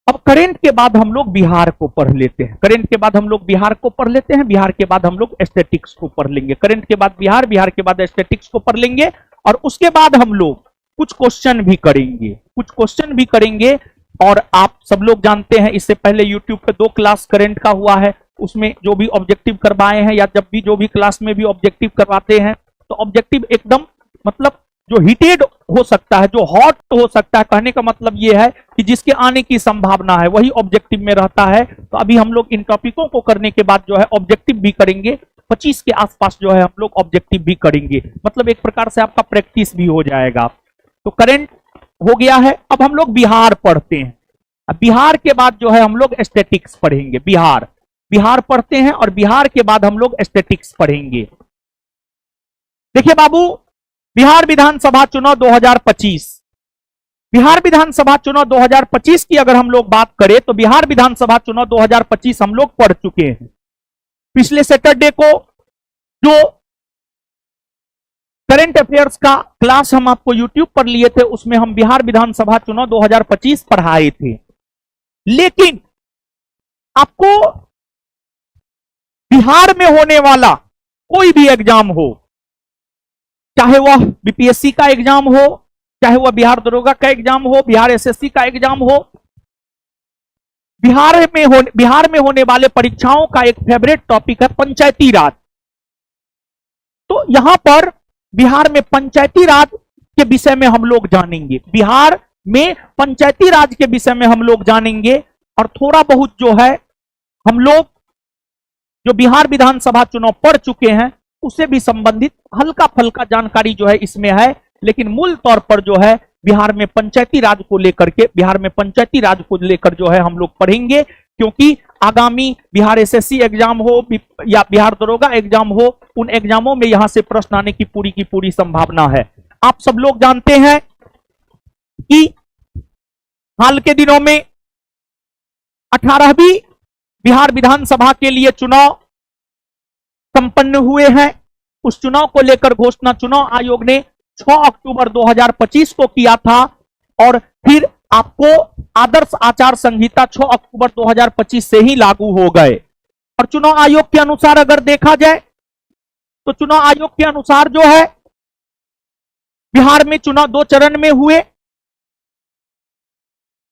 अब करेंट के बाद हम लोग बिहार को पढ़ लेते हैं। करेंट के बाद हम लोग बिहार को पढ़ लेते हैं। बिहार के बाद हम लोग एस्थेटिक्स को पढ़ लेंगे। करेंट के बाद बिहार, बिहार के बाद एस्थेटिक्स को पढ़ लेंगे और उसके बाद हम लोग कुछ क्वेश्चन भी करेंगे। कुछ क्वेश्चन भी करेंगे। और आप सब लोग जानते हैं इससे पहले YouTube पे 2 क्लास करेंट का हुआ है, उसमें जो भी ऑब्जेक्टिव करवाए हैं या जब भी जो भी क्लास में भी ऑब्जेक्टिव करवाते हैं तो ऑब्जेक्टिव एकदम मतलब जो हीटेड हो सकता है, जो हॉट हो सकता है, कहने का मतलब यह है कि जिसके आने की संभावना है वही ऑब्जेक्टिव में रहता है। तो अभी हम लोग इन टॉपिकों को करने के बाद जो है ऑब्जेक्टिव भी करेंगे। 25 के आसपास जो है हम लोग ऑब्जेक्टिव भी करेंगे, मतलब एक प्रकार से आपका प्रैक्टिस भी हो जाएगा। तो करंट हो गया है। अब हम लोग बिहार पढ़ते हैं। अब बिहार के बाद जो है हम लोग एस्थेटिक्स पढ़ेंगे। बिहार पढ़ते हैं और बिहार के बाद हम लोग एस्थेटिक्स पढ़ेंगे। देखिए बाबू, बिहार विधानसभा चुनाव 2025, बिहार विधानसभा चुनाव 2025 की अगर हम लोग बात करें तो बिहार विधानसभा चुनाव 2025 हम लोग पढ़ चुके हैं। पिछले सैटरडे को जो करंट अफेयर्स का क्लास हम आपको YouTube पर लिए थे उसमें हम बिहार विधानसभा चुनाव 2025 पढ़ाए थे। लेकिन आपको बिहार में होने वाला कोई भी एग्जाम हो, चाहे वह बीपीएससी का एग्जाम हो, चाहे वह बिहार दरोगा का एग्जाम हो, बिहार एसएससी का एग्जाम हो, बिहार में होने वाले परीक्षाओं का एक फेवरेट टॉपिक है पंचायती राज। तो यहां पर बिहार में पंचायती राज के विषय में हम लोग जानेंगे। बिहार में पंचायती राज के विषय में हम लोग जानेंगे और थोड़ा बहुत जो है हम लोग जो बिहार विधानसभा चुनाव पढ़ चुके हैं उससे भी संबंधित हल्का फल्का जानकारी जो है इसमें है। लेकिन मूल तौर पर जो है बिहार में पंचायती राज को लेकर जो है हम लोग पढ़ेंगे, क्योंकि आगामी बिहार एसएससी एग्जाम हो या बिहार दरोगा एग्जाम हो, उन एग्जामों में यहां से प्रश्न आने की पूरी संभावना है। आप सब लोग जानते हैं कि हाल के दिनों में 18वीं बिहार विधानसभा के लिए चुनाव संपन्न हुए हैं। उस चुनाव को लेकर घोषणा चुनाव आयोग ने 6 अक्टूबर 2025 को किया था और फिर आपको आदर्श आचार संहिता 6 अक्टूबर 2025 से ही लागू हो गए। और चुनाव आयोग के अनुसार अगर देखा जाए तो चुनाव आयोग के अनुसार जो है बिहार में चुनाव 2 चरण में हुए।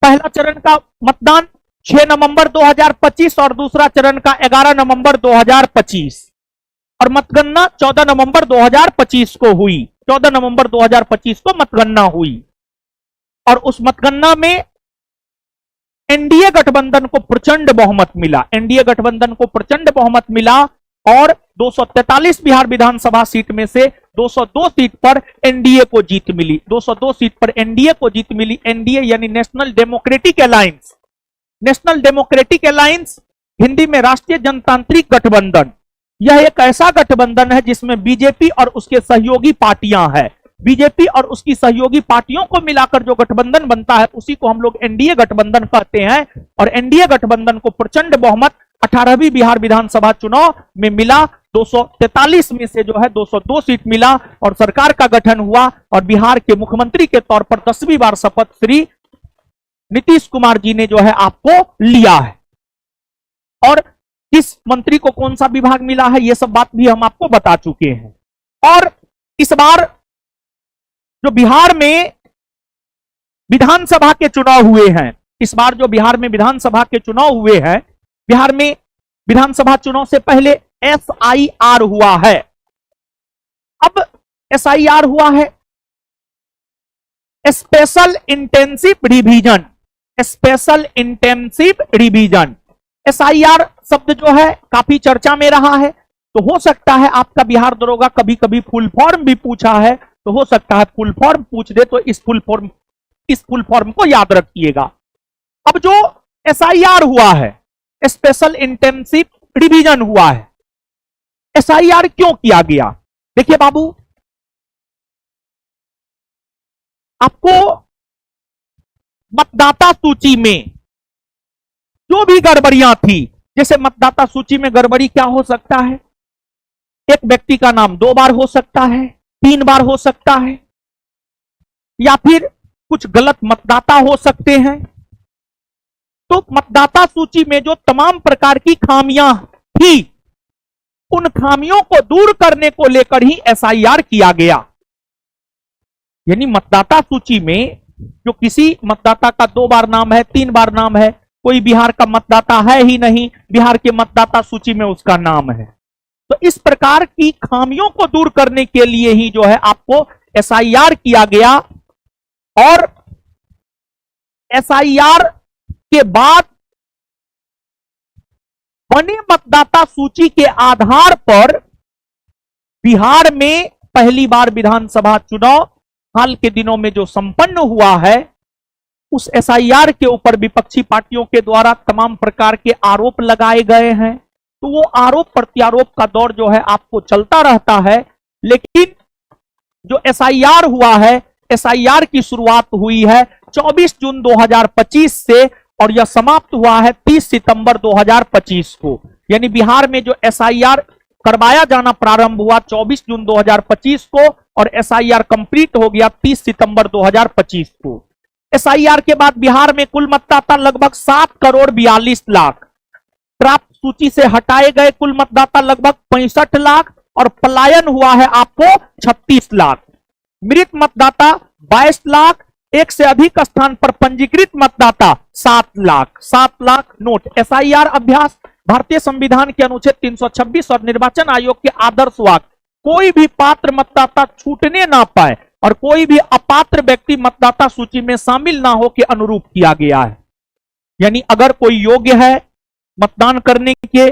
पहला चरण का मतदान 6 नवंबर 2025 और दूसरा चरण का 11 नवंबर 2025 और मतगणना 14 नवंबर 2025 को हुई। 14 नवंबर 2025 को मतगणना हुई और उस मतगणना में एनडीए गठबंधन को प्रचंड बहुमत मिला। एनडीए गठबंधन को प्रचंड बहुमत मिला और 243 बिहार विधानसभा सीट में से 202 सीट पर एनडीए को जीत मिली। 202 सीट पर एनडीए को जीत मिली। एनडीए यानी national democratic alliance. National democratic alliance Hindi में राष्ट्रीय जनतांत्रिक गठबंधन। यह एक ऐसा गठबंधन है जिसमें बीजेपी और उसके सहयोगी पार्टियां हैं। बीजेपी और उसकी सहयोगी पार्टियों को मिलाकर जो गठबंधन बनता है उसी को हम लोग एनडीए गठबंधन कहते हैं। और एनडीए गठबंधन को प्रचंड बहुमत 18वीं बिहार विधानसभा चुनाव में मिला। 243 में से जो है 202 सीट मिला और सरकार का गठन हुआ और बिहार के मुख्यमंत्री के तौर पर 10वीं बार शपथ श्री नीतीश कुमार जी ने जो है आपको लिया है। और किस मंत्री को कौन सा विभाग मिला है यह सब बात भी हम आपको बता चुके हैं। और इस बार जो बिहार में विधानसभा के चुनाव हुए हैं, इस बार जो बिहार में विधानसभा के चुनाव हुए हैं, बिहार में विधानसभा चुनाव से पहले एसआईआर हुआ है। अब एसआईआर हुआ है special intensive revision. Special intensive revision SIR शब्द जो है काफी चर्चा में रहा है। तो हो सकता है आपका बिहार दरोगा कभी कभी फुल फॉर्म भी पूछा है, तो हो सकता है फुल फॉर्म पूछ दे तो इस फुल फॉर्म को याद रखिएगा। अब जो एसआईआर हुआ है, स्पेशल इंटेंसिव रिवीजन हुआ है, एसआईआर क्यों किया गया? देखिए बाबू, आपको मतदाता सूची में जो भी गड़बड़ियां थी, जैसे मतदाता सूची में गड़बड़ी क्या हो सकता है, एक व्यक्ति का नाम 2 बार हो सकता है, 3 बार हो सकता है, या फिर कुछ गलत मतदाता हो सकते हैं। तो मतदाता सूची में जो तमाम प्रकार की खामियां थी, उन खामियों को दूर करने को लेकर ही एसआईआर किया गया। यानी मतदाता सूची में जो किसी मतदाता का 2 बार नाम है, 3 बार नाम है, कोई बिहार का मतदाता है ही नहीं, बिहार के मतदाता सूची में उसका नाम है। तो इस प्रकार की खामियों को दूर करने के लिए ही जो है आपको एसआईआर किया गया। और एसआईआर के बाद बने मतदाता सूची के आधार पर बिहार में पहली बार विधानसभा चुनाव हाल के दिनों में जो संपन्न हुआ है, उस एसआईआर के ऊपर विपक्षी पार्टियों के द्वारा तमाम प्रकार के आरोप लगाए गए हैं। तो वो आरोप प्रत्यारोप का दौर जो है आपको चलता रहता है। लेकिन जो एसआईआर हुआ है, एसआईआर की शुरुआत हुई है 24 जून 2025 से और यह समाप्त हुआ है 30 सितंबर 2025 को। यानी बिहार में जो एसआईआर करवाया जाना प्रारंभ हुआ 24 जून 2025 को और एसआईआर कंप्लीट हो गया 30 सितंबर 2025 को। एसआईआर के बाद बिहार में कुल मतदाता लगभग 7 करोड़ 42 लाख, प्राप्त सूची से हटाए गए कुल मतदाता लगभग 65 लाख और पलायन हुआ है आपको 36 लाख। मृत मतदाता 22 लाख, एक से अधिक स्थान पर पंजीकृत मतदाता 7 लाख। 7 लाख नोट। एसआईआर अभ्यास भारतीय संविधान के अनुच्छेद 326 और निर्वाचन आयोग के आदर्श वाक्य कोई भी पात्र मतदाता छूटने ना पाए और कोई भी अपात्र व्यक्ति मतदाता सूची में शामिल ना हो के अनुरूप किया गया है। यानी अगर कोई योग्य है मतदान करने के,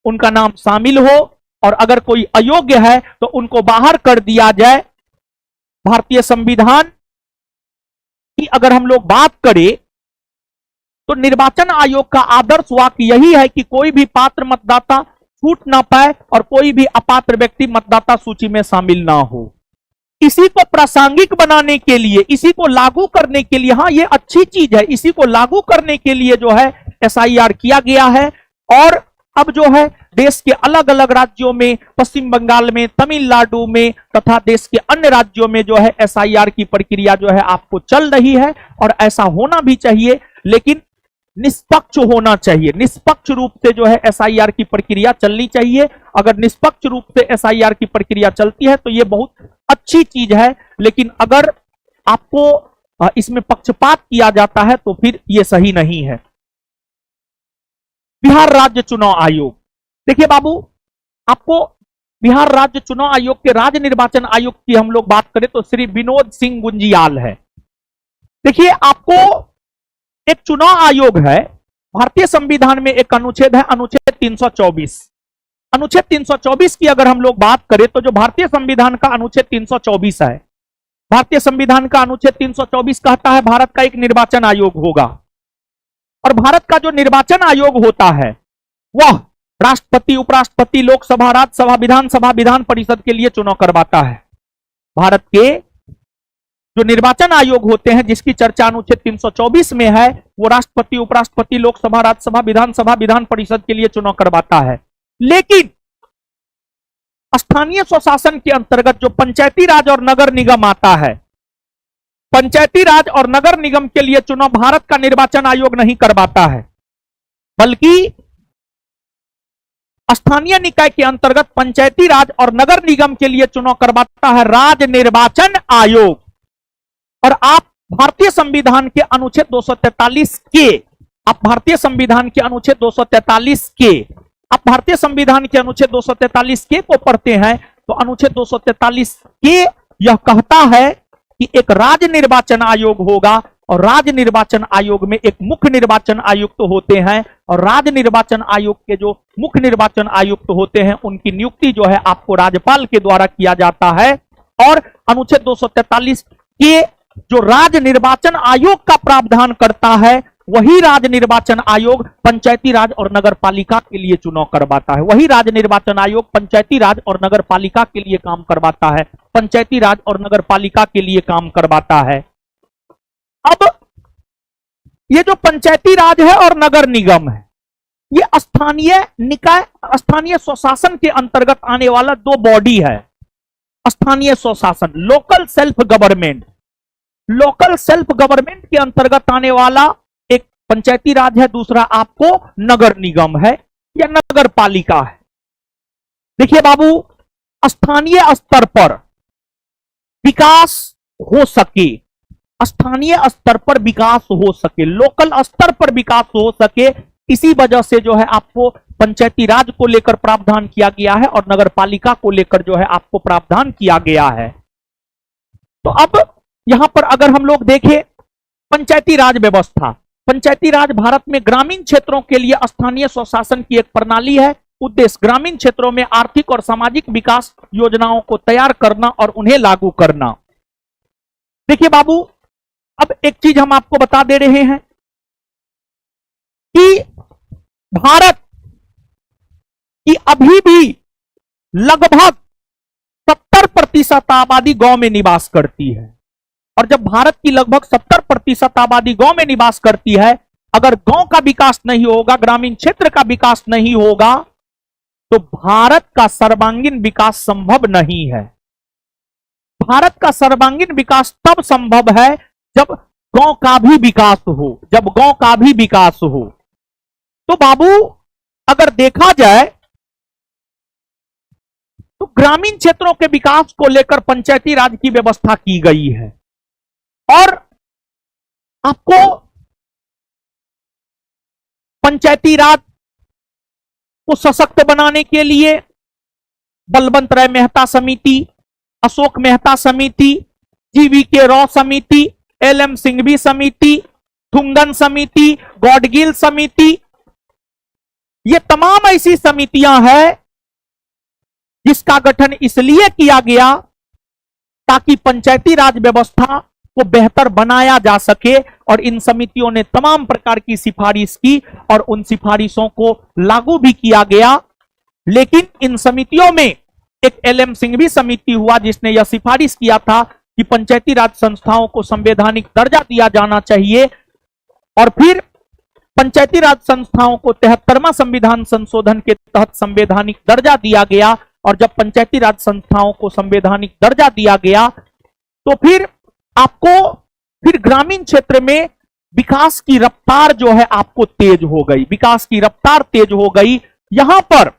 उनका नाम शामिल हो, और अगर कोई अयोग्य है तो उनको बाहर कर दिया जाए। भारतीय संविधान की अगर हम लोग बात करें तो निर्वाचन आयोग का आदर्श वाक्य यही है कि कोई भी पात्र मतदाता छूट ना पाए और कोई भी अपात्र व्यक्ति मतदाता सूची में शामिल ना हो। इसी को प्रासंगिक बनाने के लिए, इसी को लागू करने के लिए, हाँ ये अच्छी चीज है, इसी को लागू करने के लिए जो है एसआईआर किया गया है। और अब जो है देश के अलग अलग राज्यों में, पश्चिम बंगाल में, तमिलनाडु में तथा देश के अन्य राज्यों में जो है एसआईआर की प्रक्रिया जो है आपको चल रही है। और ऐसा होना भी चाहिए, लेकिन निष्पक्ष होना चाहिए। निष्पक्ष रूप से जो है एसआईआर की प्रक्रिया चलनी चाहिए। अगर निष्पक्ष रूप से एसआईआर की प्रक्रिया चलती है तो ये बहुत अच्छी चीज है। लेकिन अगर आपको इसमें पक्षपात किया जाता है तो फिर ये सही नहीं है। बिहार राज्य चुनाव आयोग, देखिए बाबू, आपको बिहार राज्य चुनाव आयोग के राज्य निर्वाचन आयोग की हम लोग बात करें तो श्री विनोद सिंह गुंजियाल है। देखिए आपको एक चुनाव आयोग है, भारतीय संविधान में एक अनुच्छेद है, अनुच्छेद 324। अनुच्छेद 324 की अगर हम लोग बात करें तो जो भारतीय संविधान का अनुच्छेद 324 है, भारतीय संविधान का अनुच्छेद 324 कहता है भारत का एक निर्वाचन आयोग होगा। और भारत का जो निर्वाचन आयोग होता है वह राष्ट्रपति, उपराष्ट्रपति, लोकसभा, राज्यसभा, विधानसभा, विधान परिषद के लिए चुनाव करवाता है। भारत के जो निर्वाचन आयोग होते हैं जिसकी चर्चा अनुच्छेद 324 में है, वो राष्ट्रपति, उपराष्ट्रपति, लोकसभा, राज्यसभा, विधानसभा, विधान परिषद के लिए चुनाव करवाता है। लेकिन स्थानीय स्वशासन के अंतर्गत जो पंचायती राज और नगर निगम आता है, पंचायती राज और नगर निगम के लिए चुनाव भारत का निर्वाचन आयोग नहीं करवाता है, बल्कि स्थानीय निकाय के अंतर्गत पंचायती राज और नगर निगम के लिए चुनाव करवाता है राज्य निर्वाचन आयोग। और आप भारतीय संविधान के अनुच्छेद 243 के, आप भारतीय संविधान के अनुच्छेद 243 के, आप भारतीय संविधान के अनुच्छेद 243 के को पढ़ते हैं तो अनुच्छेद 243 के यह कहता है कि एक राज्य निर्वाचन आयोग होगा और राज्य निर्वाचन आयोग में एक मुख्य निर्वाचन आयुक्त होते हैं। और राज्य निर्वाचन आयोग के जो मुख्य निर्वाचन आयुक्त होते हैं उनकी नियुक्ति जो है आपको राज्यपाल के द्वारा किया जाता है। और अनुच्छेद 243 के जो राज्य निर्वाचन आयोग का प्रावधान करता है, वही राज्य निर्वाचन आयोग पंचायती राज और नगर पालिका के लिए चुनाव करवाता है। वही राज्य निर्वाचन आयोग पंचायती राज और नगर पालिका के लिए काम करवाता है, पंचायती राज और नगर पालिका के लिए काम करवाता है। अब ये जो पंचायती राज है और नगर निगम है, ये स्थानीय निकाय, स्थानीय स्वशासन के अंतर्गत आने वाला दो बॉडी है। स्थानीय स्वशासन, local self government, local self government के अंतर्गत आने वाला एक पंचायती राज है, दूसरा आपको नगर निगम है या नगर पालिका है। देखिए बाबू, स्थानीय स्तर पर विकास हो सके, स्थानीय स्तर पर विकास हो सके, लोकल स्तर पर विकास हो सके, इसी वजह से जो है आपको पंचायती राज को लेकर प्रावधान किया गया है और नगर पालिका को लेकर जो है आपको प्रावधान किया गया है। तो अब यहां पर अगर हम लोग देखें पंचायती राज व्यवस्था, पंचायती राज भारत में ग्रामीण क्षेत्रों के लिए स्थानीय स्वशासन की एक प्रणाली है। उद्देश्य ग्रामीण क्षेत्रों में आर्थिक और सामाजिक विकास योजनाओं को तैयार करना और उन्हें लागू करना। देखिए बाबू, अब एक चीज हम आपको बता दे रहे हैं कि भारत की अभी भी लगभग 70% आबादी गांव में निवास करती है। और जब भारत की लगभग 70% आबादी गांव में निवास करती है, अगर गांव का विकास नहीं होगा, ग्रामीण क्षेत्र का विकास नहीं होगा, तो भारत का सर्वांगीण विकास संभव नहीं है। भारत का सर्वांगीण विकास तब संभव है जब गांव का भी विकास हो, जब गांव का भी विकास हो। तो बाबू, अगर देखा जाए तो ग्रामीण क्षेत्रों के विकास को लेकर पंचायती राज की व्यवस्था की गई है और आपको पंचायती राज को सशक्त बनाने के लिए बलवंत राय मेहता समिति, अशोक मेहता समिति, जीवी.के. रॉय समिति, एल.एम. सिंघवी समिति, थुंगन समिति, गॉडगिल समिति, ये तमाम ऐसी समितियां हैं जिसका गठन इसलिए किया गया ताकि पंचायती राज व्यवस्था को बेहतर बनाया जा सके। और इन समितियों ने तमाम प्रकार की सिफारिश की और उन सिफारिशों को लागू भी किया गया। लेकिन इन समितियों में एक एल.एम. सिंघवी समिति हुआ जिसने यह सिफारिश किया था कि पंचायती राज संस्थाओं को संवैधानिक दर्जा दिया जाना चाहिए। और फिर पंचायती राज संस्थाओं को 73वां संविधान संशोधन के तहत संवैधानिक दर्जा दिया गया। और जब पंचायती राज संस्थाओं को संवैधानिक दर्जा दिया गया तो फिर आपको फिर ग्रामीण क्षेत्र में विकास की रफ्तार जो है आपको तेज हो गई, विकास की रफ्तार तेज हो गई। यहां पर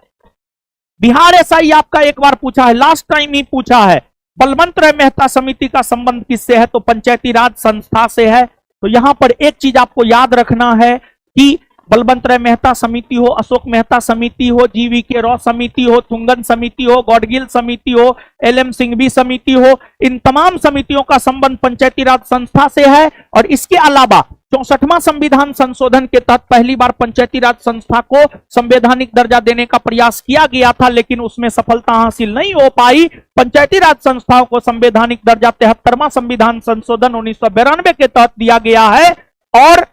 बिहार एसआई आपका एक बार पूछा है, लास्ट टाइम ही पूछा है, बलवंत राय मेहता समिति का संबंध किससे है, तो पंचायती राज संस्था से है। तो यहां पर एक चीज आपको याद रखना है कि बलवंत राय मेहता समिति हो, अशोक मेहता समिति हो, जीवी.के. रॉय समिति हो, थुंगन समिति हो, गॉडगिल समिति हो, एल.एम. सिंघवी समिति हो, इन तमाम समितियों का संबंध पंचायती राज संस्था से है। और इसके अलावा 64वां संविधान संशोधन के तहत पहली बार पंचायती राज संस्था को संवैधानिक दर्जा देने का प्रयास किया गया था, लेकिन उसमें सफलता हासिल नहीं हो पाई। पंचायती राज संस्थाओं को संवैधानिक दर्जा 73वां संविधान संशोधन 1992 के तहत दिया गया है और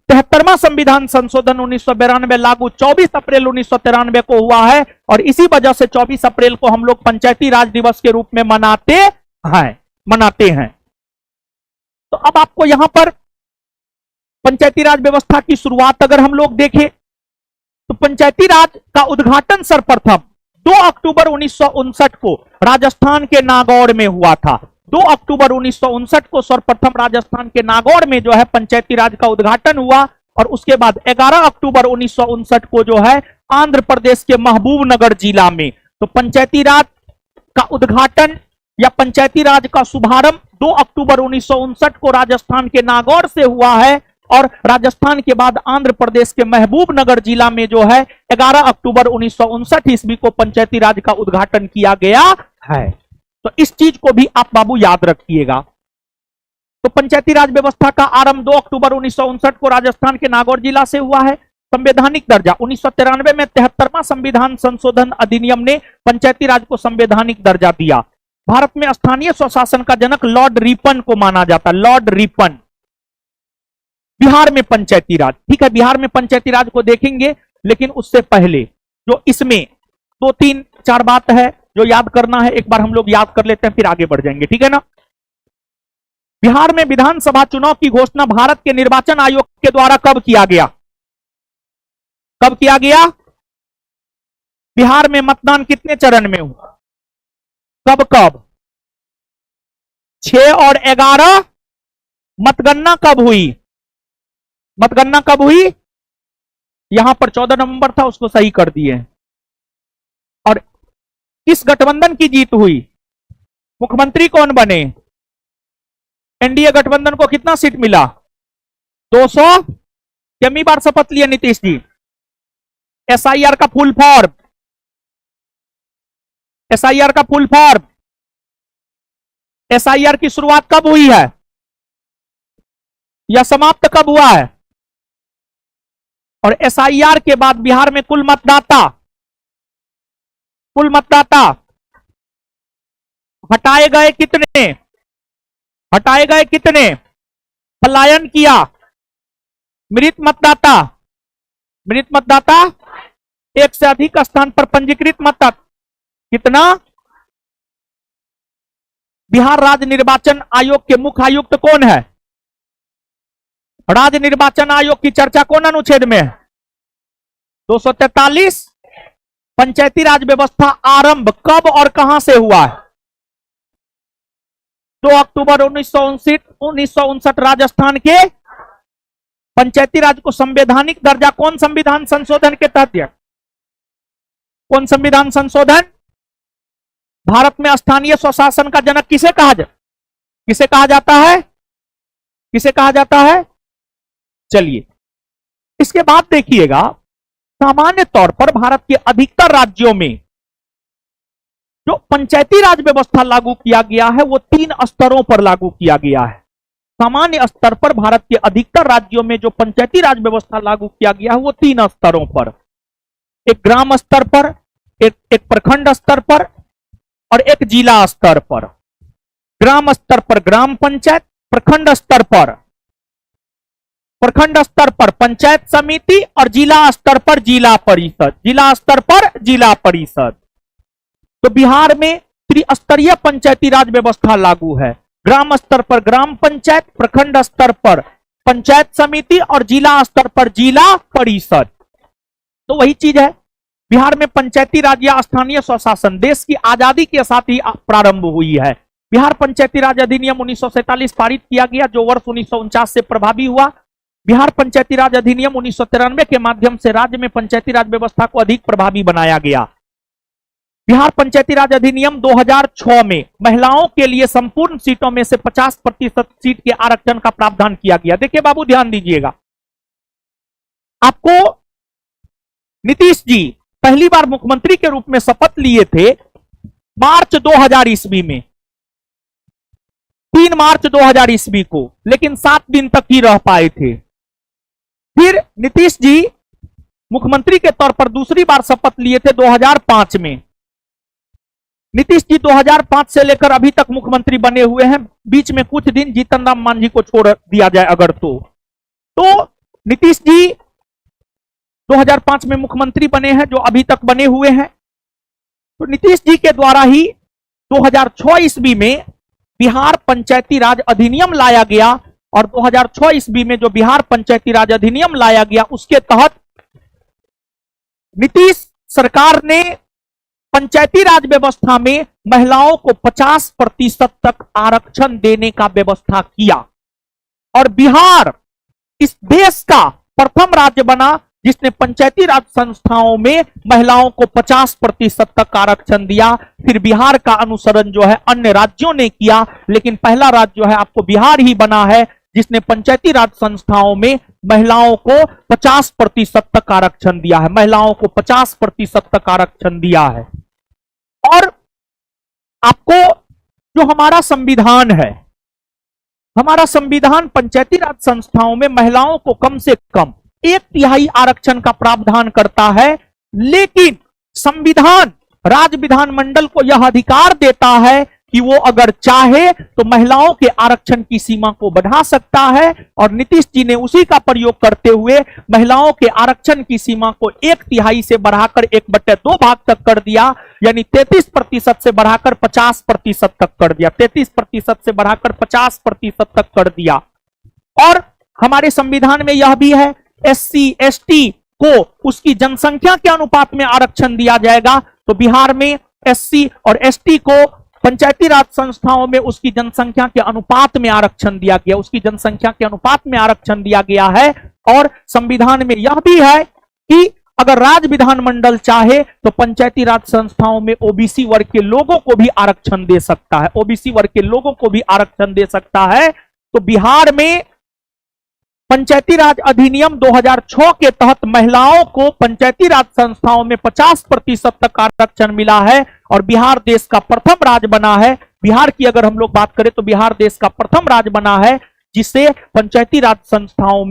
73वां संविधान संशोधन 1992 लागू 24 अप्रैल 1993 को हुआ है। और इसी वजह से 24 अप्रैल को हम लोग पंचायती राज दिवस के रूप में मनाते हैं। तो अब आपको यहां पर पंचायती राज व्यवस्था की शुरुआत अगर हम लोग देखें तो पंचायती राज का उद्घाटन सर्वप्रथम 2 अक्टूबर 1959 को राजस्थान के नागौर में हुआ था। 2 अक्टूबर 1959 को सर्वप्रथम राजस्थान के नागौर में जो है पंचायती राज का उद्घाटन हुआ। और उसके बाद 11 अक्टूबर 1959 को जो है आंध्र प्रदेश के महबूबनगर जिला में तो पंचायती राज का उद्घाटन या पंचायती राज का शुभारंभ 2 अक्टूबर 1959 को राजस्थान के नागौर से हुआ है। और राजस्थान के बाद आंध्र प्रदेश के महबूबनगर जिला में जो है 11 अक्टूबर 1959 ईस्वी को पंचायती राज का उद्घाटन किया गया है। तो इस चीज को भी आप बाबू याद रखिएगा। तो पंचायती राज व्यवस्था का आरंभ 2 अक्टूबर 1959 को राजस्थान के नागौर जिला से हुआ है। संवैधानिक दर्जा 1993 में 73वां संविधान संशोधन अधिनियम ने पंचायती राज को संवैधानिक दर्जा दिया। भारत में स्थानीय स्वशासन का जनक लॉर्ड रिपन को माना जाता है, लॉर्ड रिपन। बिहार में पंचायती राज, ठीक है, बिहार में पंचायती राज को देखेंगे, लेकिन उससे पहले जो इसमें 2-3-4 बात है जो याद करना है, एक बार हम लोग याद कर लेते हैं फिर आगे बढ़ जाएंगे, ठीक है ना। बिहार में विधानसभा चुनाव की घोषणा भारत के निर्वाचन आयोग के द्वारा कब किया गया? कब किया गया? बिहार में मतदान कितने चरण में हुआ? कब कब? 6 और 11। मतगणना कब हुई? मतगणना कब हुई? यहां पर 14 नवंबर था, उसको सही कर दिए। और किस गठबंधन की जीत हुई? मुख्यमंत्री कौन बने? एनडीए गठबंधन को कितना सीट मिला? 200। कितनी बार शपथ लिए नीतीश जी? एसआईआर का फुल फॉर्म, एसआईआर का फुल फॉर्म, एसआईआर की शुरुआत कब हुई है या समाप्त कब हुआ है? और एसआईआर के बाद बिहार में कुल मतदाता हटाए गए कितने? हटाए गए कितने? पलायन किया। मृत मतदाता एक से अधिक स्थान पर पंजीकृत मतदाता कितना? बिहार राज्य निर्वाचन आयोग के मुख्य आयुक्त कौन है? राज्य निर्वाचन आयोग की चर्चा कौन अनुच्छेद में है? 243। पंचायती राज व्यवस्था आरंभ कब और कहां से हुआ है? 2 अक्टूबर 1959 राजस्थान के पंचायती राज को संवैधानिक दर्जा कौन संविधान संशोधन के तहत दिया? कौन संविधान संशोधन? भारत में स्थानीय स्वशासन का जनक किसे कहा जाता है? किसे कहा जाता है? चलिए, इसके बाद देखिएगा, सामान्य तौर पर भारत के अधिकतर राज्यों में जो पंचायती राज व्यवस्था लागू किया गया है वो 3 स्तरों पर लागू किया गया है। सामान्य स्तर पर भारत के अधिकतर राज्यों में जो पंचायती राज व्यवस्था लागू किया गया है वो 3 स्तरों पर, एक ग्राम स्तर पर, एक प्रखंड स्तर पर और एक जिला स्तर पर। ग्राम स्तर पर ग्राम पंचायत, प्रखंड स्तर पर पंचायत समिति और जिला स्तर पर जिला परिषद। तो बिहार में त्रिस्तरीय पंचायती राज व्यवस्था लागू है। ग्राम स्तर पर ग्राम पंचायत, प्रखंड स्तर पर पंचायत समिति और जिला स्तर पर जिला परिषद। तो वही चीज है, बिहार में पंचायती राज या स्थानीय स्वशासन देश की आजादी के साथ ही प्रारंभ हुई है। बिहार पंचायती राज अधिनियम 1947 पारित किया गया जो वर्ष 1949 से प्रभावी हुआ। बिहार पंचायती राज अधिनियम 1993 के माध्यम से राज्य में पंचायती राज व्यवस्था को अधिक प्रभावी बनाया गया। बिहार पंचायती राज अधिनियम 2006 में महिलाओं के लिए संपूर्ण सीटों में से 50% सीट के आरक्षण का प्रावधान किया गया। देखिए बाबू, ध्यान दीजिएगा, आपको नीतीश जी पहली बार मुख्यमंत्री के रूप में शपथ लिए थे मार्च 2000 ईस्वी में, 3 मार्च 2000 ईस्वी को, लेकिन 7 दिन तक ही रह पाए थे। फिर नीतीश जी मुख्यमंत्री के तौर पर दूसरी बार शपथ लिए थे 2005 में। नीतीश जी 2005 से लेकर अभी तक मुख्यमंत्री बने हुए हैं। बीच में कुछ दिन जीतन राम मांझी को छोड़ दिया जाए अगर तो नीतीश जी 2005 में मुख्यमंत्री बने हैं, जो अभी तक बने हुए हैं। तो नीतीश जी के द्वारा ही 2006 ईस्वी में बिहार पंचायती राज अधिनियम लाया गया और 2006 ईस्वी में जो बिहार पंचायती राज अधिनियम लाया गया उसके तहत नीतीश सरकार ने पंचायती राज व्यवस्था में महिलाओं को 50% तक आरक्षण देने का व्यवस्था किया और बिहार इस देश का प्रथम राज्य बना जिसने पंचायती राज संस्थाओं में महिलाओं को 50% तक आरक्षण दिया। फिर बिहार का अनुसरण जो है अन्य राज्यों ने किया, लेकिन पहला राज्य जो है आपको बिहार ही बना है जिसने पंचायती राज संस्थाओं में महिलाओं को 50% तक आरक्षण दिया है। महिलाओं को 50% तक आरक्षण दिया है। और आपको जो हमारा संविधान है, हमारा संविधान पंचायती राज संस्थाओं में महिलाओं को कम से कम 1/3 आरक्षण का प्रावधान करता है, लेकिन संविधान राज्य विधानमंडल को यह अधिकार देता है कि वो अगर चाहे तो महिलाओं के आरक्षण की सीमा को बढ़ा सकता है, और नीतीश जी ने उसी का प्रयोग करते हुए महिलाओं के आरक्षण की सीमा को 1/3 से बढ़ाकर 1/2 भाग तक कर दिया, यानी 33% से बढ़ाकर 50% तक कर दिया, 33% से बढ़ाकर 50% तक कर दिया। और हमारे संविधान में यह भी है, SC ST को उसकी जनसंख्या के अनुपात में आरक्षण दिया जाएगा। तो बिहार में SC और ST को पंचायती राज संस्थाओं में उसकी जनसंख्या के अनुपात में आरक्षण दिया गया, उसकी जनसंख्या के अनुपात में आरक्षण दिया गया है। और संविधान में यह भी है कि अगर राज्य विधानमंडल चाहे तो पंचायती राज संस्थाओं में OBC वर्ग के लोगों को भी आरक्षण दे सकता है, OBC वर्ग के लोगों को भी आरक्षण दे सकता है। तो बिहार में पंचायती राज अधिनियम 2006 के तहत महिलाओं को पंचायती राज संस्थाओं में 50% तक आरक्षण मिला है, और बिहार देश का प्रथम राज्य बना है। बिहार की अगर हम लोग बात करें तो बिहार देश का प्रथम राज्य बना है जिसने पंचायती राज संस्थाओं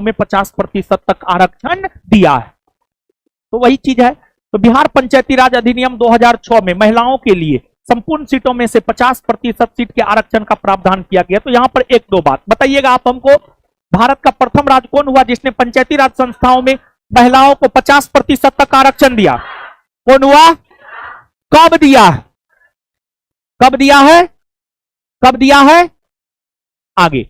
में 50% तक आरक्षण दिया है। तो वही चीज है। तो बिहार पंचायती राज अधिनियम 2006 में महिलाओं के लिए संपूर्ण सीटों में से 50% सीट के आरक्षण का प्रावधान किया गया। तो यहां पर 1-2 बात बताइएगा आप हमको, भारत का प्रथम राज्य कौन हुआ जिसने पंचायती राज संस्थाओं में महिलाओं को 50% तक आरक्षण दिया? कौन हुआ? कब दिया? कब दिया है? कब दिया है? आगे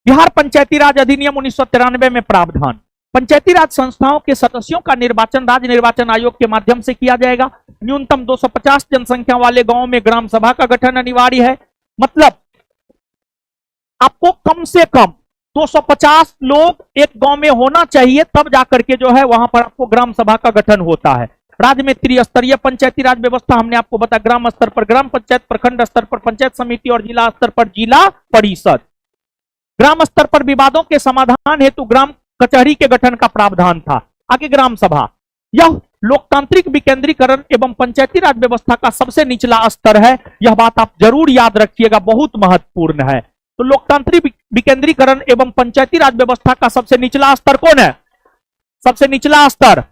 बिहार पंचायती राज अधिनियम 1993 में प्रावधान, पंचायती राज संस्थाओं के सदस्यों का निर्वाचन राज्य निर्वाचन आयोग के माध्यम से किया जाएगा। न्यूनतम 250 जनसंख्या वाले गांवों में ग्राम सभा का गठन अनिवार्य है। मतलब आपको कम से कम 250 लोग एक गांव में होना चाहिए, तब जाकर के जो है वहां पर आपको ग्राम सभा का गठन होता है। राज्य में त्रिस्तरीय पंचायती राज व्यवस्था, हमने आपको बताया, ग्राम स्तर पर ग्राम पंचायत, प्रखंड स्तर पर पंचायत समिति और जिला स्तर पर जिला परिषद। ग्राम स्तर पर विवादों के समाधान हेतु ग्राम कचहरी के गठन का प्रावधान था। आगे ग्राम सभा, यह लोकतांत्रिक विकेंद्रीकरण एवं पंचायती राज व्यवस्था का सबसे निचला स्तर है। यह बात आप जरूर याद रखिएगा, बहुत महत्वपूर्ण है। तो लोकतांत्रिक विकेंद्रीकरण एवं पंचायती राज व्यवस्था का सबसे निचला स्तर कौन है? सबसे निचला स्तर।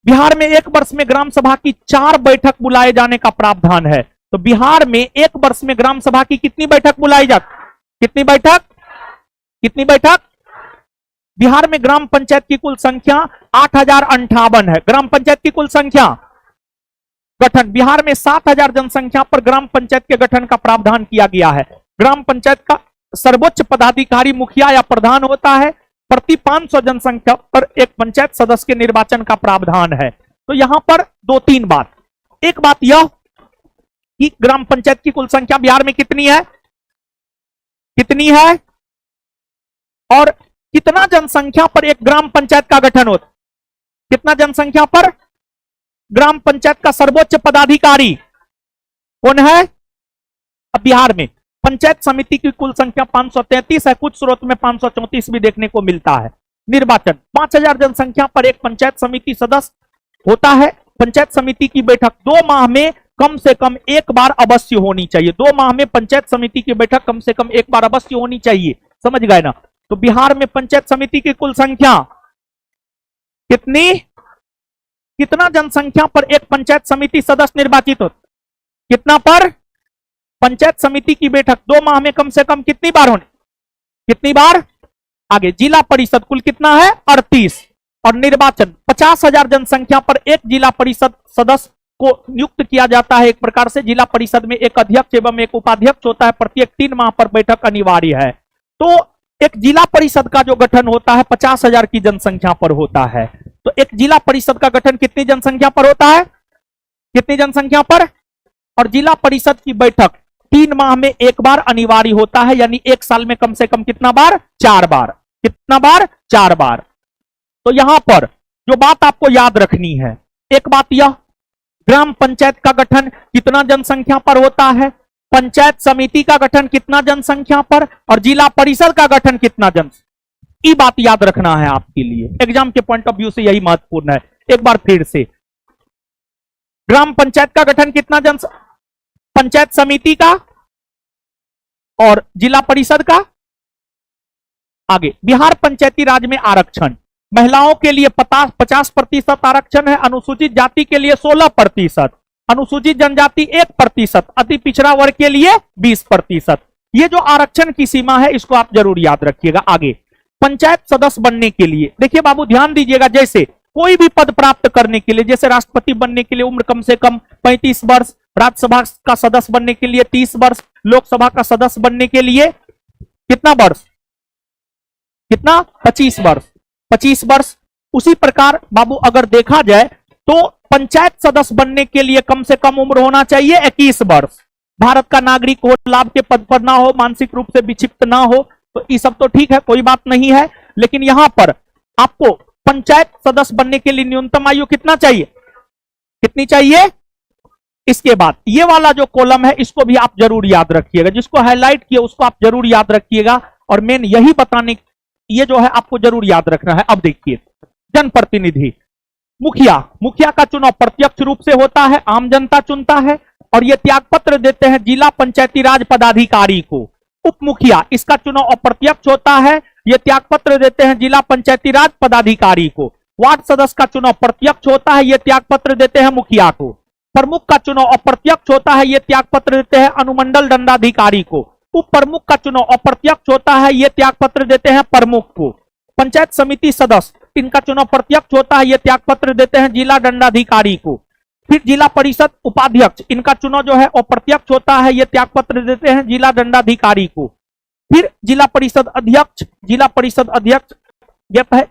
बिहार में 1 वर्ष में ग्राम सभा की 4 बैठक बुलाए जाने का प्रावधान है। तो बिहार में 1 वर्ष में ग्राम सभा की कितनी बैठक बुलाई जाती? कितनी बैठक? कितनी बैठक? बिहार में ग्राम पंचायत की कुल संख्या 8058 है। ग्राम पंचायत की कुल संख्या, गठन, बिहार में 7000 जनसंख्या पर ग्राम पंचायत के गठन का प्रावधान किया गया है। ग्राम पंचायत का सर्वोच्च पदाधिकारी मुखिया या प्रधान होता है। प्रति 500 जनसंख्या पर एक पंचायत सदस्य के निर्वाचन का प्रावधान है। तो यहां पर 2-3 बात। एक बात यह कि ग्राम पंचायत की कुल संख्या बिहार में कितनी है? कितनी है? और कितना जनसंख्या पर एक ग्राम पंचायत का गठन होता? कितना जनसंख्या पर? ग्राम पंचायत का सर्वोच्च पदाधिकारी कौन है? अब बिहार में पंचायत समिति की कुल संख्या 533 है, कुछ स्रोत में 534 भी देखने को मिलता है। निर्वाचन, 5000 जनसंख्या पर एक पंचायत समिति सदस्य होता है। पंचायत समिति की बैठक 2 माह में कम से कम 1 बार अवश्य होनी चाहिए। 2 माह में पंचायत समिति की बैठक कम से कम 1 बार अवश्य होनी चाहिए। समझ गए ना? तो बिहार में पंचायत समिति की कुल संख्या कितनी? कितना जनसंख्या पर एक पंचायत समिति सदस्य निर्वाचित होता? कितना पर? पंचायत समिति की बैठक 2 माह में कम से कम कितनी बार होनी? कितनी बार? आगे जिला परिषद कुल कितना है? 38। और निर्वाचन 50,000 जनसंख्या पर एक जिला परिषद सदस्य को नियुक्त किया जाता है। एक प्रकार से जिला परिषद में एक अध्यक्ष एवं एक उपाध्यक्ष होता है। प्रत्येक 3 माह पर बैठक अनिवार्य है। तो एक जिला परिषद का जो गठन होता है 50,000 की जनसंख्या पर होता है। तो एक जिला परिषद का गठन कितनी जनसंख्या पर होता है? कितनी जनसंख्या पर? और जिला परिषद की बैठक 3 माह में 1 बार अनिवार्य होता है, यानी 1 साल में कम से कम कितना बार? 4 बार। कितना बार? 4 बार। तो यहां पर जो बात आपको याद रखनी है, एक बात यह, ग्राम पंचायत का गठन कितना जनसंख्या पर होता है, पंचायत समिति का गठन कितना जनसंख्या पर, और जिला परिषद का गठन कितना ये बात याद रखना है आपके लिए। एग्जाम के पॉइंट ऑफ व्यू से यही महत्वपूर्ण है। एक बार फिर से, ग्राम पंचायत का गठन कितना पंचायत समिति का और जिला परिषद का। आगे बिहार पंचायती राज में आरक्षण, महिलाओं के लिए 50% आरक्षण है, अनुसूचित जाति के लिए 16%, अनुसूचित जनजाति 1%, अति पिछड़ा वर्ग के लिए 20%। ये जो आरक्षण की सीमा है इसको आप जरूर याद रखिएगा। आगे पंचायत सदस्य बनने के लिए देखिए बाबू ध्यान दीजिएगा, जैसे कोई भी पद प्राप्त करने के लिए, जैसे राष्ट्रपति बनने के लिए उम्र कम से कम 35 वर्ष, राज्यसभा का सदस्य बनने के लिए 30 वर्ष, लोकसभा का सदस्य बनने के लिए कितना वर्ष, कितना 25 वर्ष, 25 वर्ष। उसी प्रकार बाबू अगर देखा जाए तो पंचायत सदस्य बनने के लिए कम से कम उम्र होना चाहिए 21 वर्ष। भारत का नागरिक हो, लाभ के पद पर ना हो, मानसिक रूप से विक्षिप्त ना हो, तो ये सब तो ठीक है, कोई बात नहीं है। लेकिन यहां पर आपको पंचायत सदस्य बनने के लिए न्यूनतम आयु कितना चाहिए, कितनी चाहिए। इसके बाद ये वाला जो कॉलम है इसको भी आप जरूर याद रखिएगा, जिसको हाईलाइट किया उसको आप जरूर याद रखिएगा। और मेन यही बताने, ये जो है आपको जरूर याद रखना है। अब देखिए जनप्रतिनिधि, मुखिया, मुखिया का चुनाव प्रत्यक्ष रूप से होता है, आम जनता चुनता है, और ये त्यागपत्र देते हैं जिला पंचायती राज पदाधिकारी को। उप मुखिया, इसका चुनाव अप्रत्यक्ष होता है, ये त्यागपत्र देते हैं जिला पंचायती राज पदाधिकारी को। वार्ड सदस्य का चुनाव प्रत्यक्ष होता है, ये त्यागपत्र देते हैं मुखिया को। प्रमुख का चुनाव अप्रत्यक्ष होता है, ये त्यागपत्र देते हैं अनुमंडल दंडाधिकारी को। उप प्रमुख का चुनाव अप्रत्यक्ष होता है, ये त्यागपत्र देते हैं प्रमुख को। पंचायत समिति सदस्य, इनका चुनाव प्रत्यक्ष होता है, ये त्यागपत्र देते हैं जिला दंडाधिकारी को। फिर जिला परिषद उपाध्यक्ष, इनका चुनाव जो है अप्रत्यक्ष होता है, ये त्यागपत्र देते हैं जिला दंडाधिकारी को। फिर जिला परिषद अध्यक्ष, जिला परिषद अध्यक्ष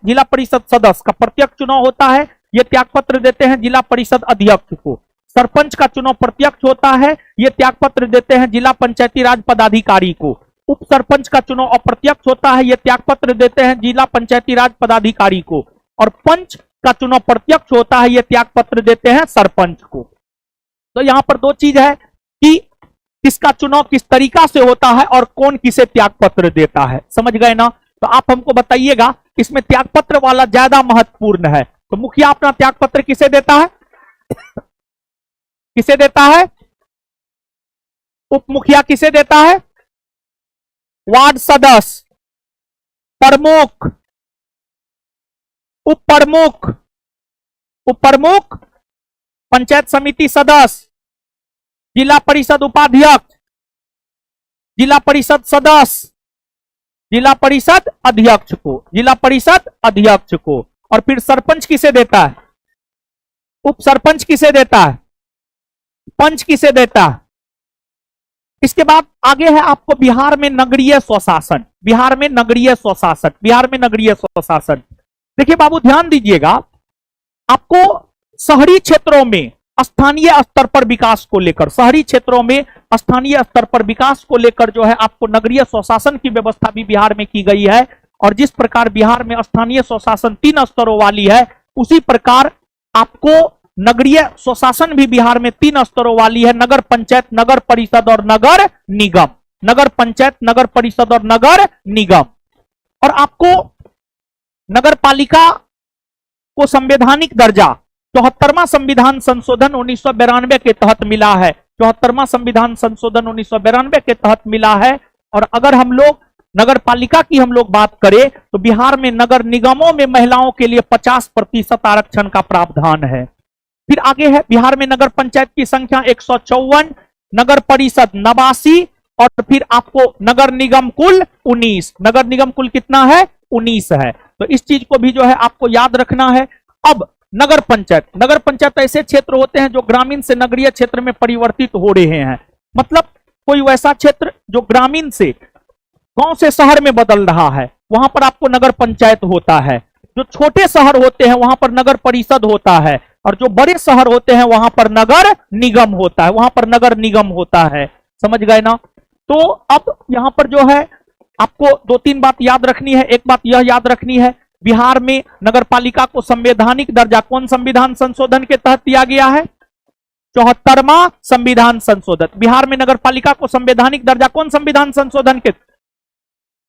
जिला परिषद सदस्य का प्रत्यक्ष चुनाव होता है, ये त्यागपत्र देते हैं जिला परिषद अध्यक्ष को। सरपंच का चुनाव प्रत्यक्ष होता है, ये त्यागपत्र देते हैं जिला पंचायती राज पदाधिकारी को। उप सरपंच का चुनाव अप्रत्यक्ष होता है, ये त्यागपत्र देते हैं जिला पंचायती राज पदाधिकारी को। और पंच का चुनाव प्रत्यक्ष होता है, ये त्यागपत्र देते हैं सरपंच को। तो यहां पर दो चीज है कि किसका चुनाव किस तरीका से होता है और कौन किसे त्यागपत्र देता है, समझ गए ना। तो आप हमको बताइएगा, इसमें त्यागपत्र वाला ज्यादा महत्वपूर्ण है। तो मुखिया अपना त्यागपत्र किसे देता है, किसे देता है, उप मुखिया किसे देता है, वार्ड सदस्य, प्रमुख, उप प्रमुख, उप प्रमुख, पंचायत समिति सदस्य, जिला परिषद उपाध्यक्ष, जिला परिषद सदस्य, जिला परिषद अध्यक्ष को, जिला परिषद अध्यक्ष को। और फिर सरपंच किसे देता है, उप सरपंच किसे देता है, पंच किसे देता है। इसके बाद आगे है आपको बिहार में नगरीय स्वशासन, बिहार में नगरीय स्वशासन, बिहार में नगरीय स्वशासन। देखिए बाबू ध्यान दीजिएगा, आपको शहरी क्षेत्रों में स्थानीय स्तर पर विकास को लेकर, शहरी क्षेत्रों में स्थानीय स्तर पर विकास को लेकर जो है आपको नगरीय स्वशासन की व्यवस्था भी बिहार में की गई है। और जिस प्रकार बिहार में स्थानीय स्वशासन 3 स्तरों वाली है, उसी प्रकार आपको नगरीय स्वशासन भी बिहार में 3 स्तरों वाली है, नगर पंचायत, नगर परिषद और नगर निगम, नगर पंचायत, नगर परिषद और नगर निगम। और आपको नगर पालिका को संवैधानिक दर्जा 74वां संविधान संशोधन 1992 के तहत मिला है, 74वां संविधान संशोधन 1992 के तहत मिला है। और अगर हम लोग नगर पालिका की हम लोग बात करें तो बिहार में नगर निगमों में महिलाओं के लिए 50% आरक्षण का प्रावधान है। फिर आगे है बिहार में नगर पंचायत की संख्या 154, नगर परिषद 89, और फिर आपको नगर निगम कुल 19, नगर निगम कुल कितना है, 19 है। तो इस चीज को भी जो है आपको याद रखना है। अब नगर पंचायत, नगर पंचायत ऐसे क्षेत्र होते हैं जो ग्रामीण से नगरीय क्षेत्र में परिवर्तित हो रहे हैं। मतलब कोई वैसा क्षेत्र जो ग्रामीण से गांव से शहर में बदल रहा है, वहां पर आपको नगर पंचायत होता है। जो छोटे शहर होते हैं वहां पर नगर परिषद होता है, और जो बड़े शहर होते हैं वहां पर नगर निगम होता है, वहां पर नगर निगम होता है, समझ गए ना। तो अब यहां पर जो है आपको 2-3 बात याद रखनी है। एक बात यह याद रखनी है, बिहार में नगर पालिका को संवैधानिक दर्जा कौन संविधान संशोधन के तहत दिया गया है, 74वां संविधान संशोधन। बिहार में नगर पालिका को संवैधानिक दर्जा कौन संविधान संशोधन के,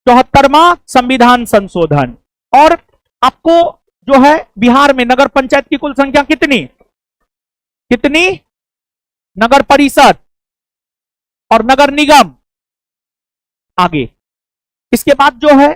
74वां संविधान संशोधन। और आपको जो है बिहार में नगर पंचायत की कुल संख्या कितनी, कितनी, नगर परिषद और नगर निगम। आगे इसके बाद जो है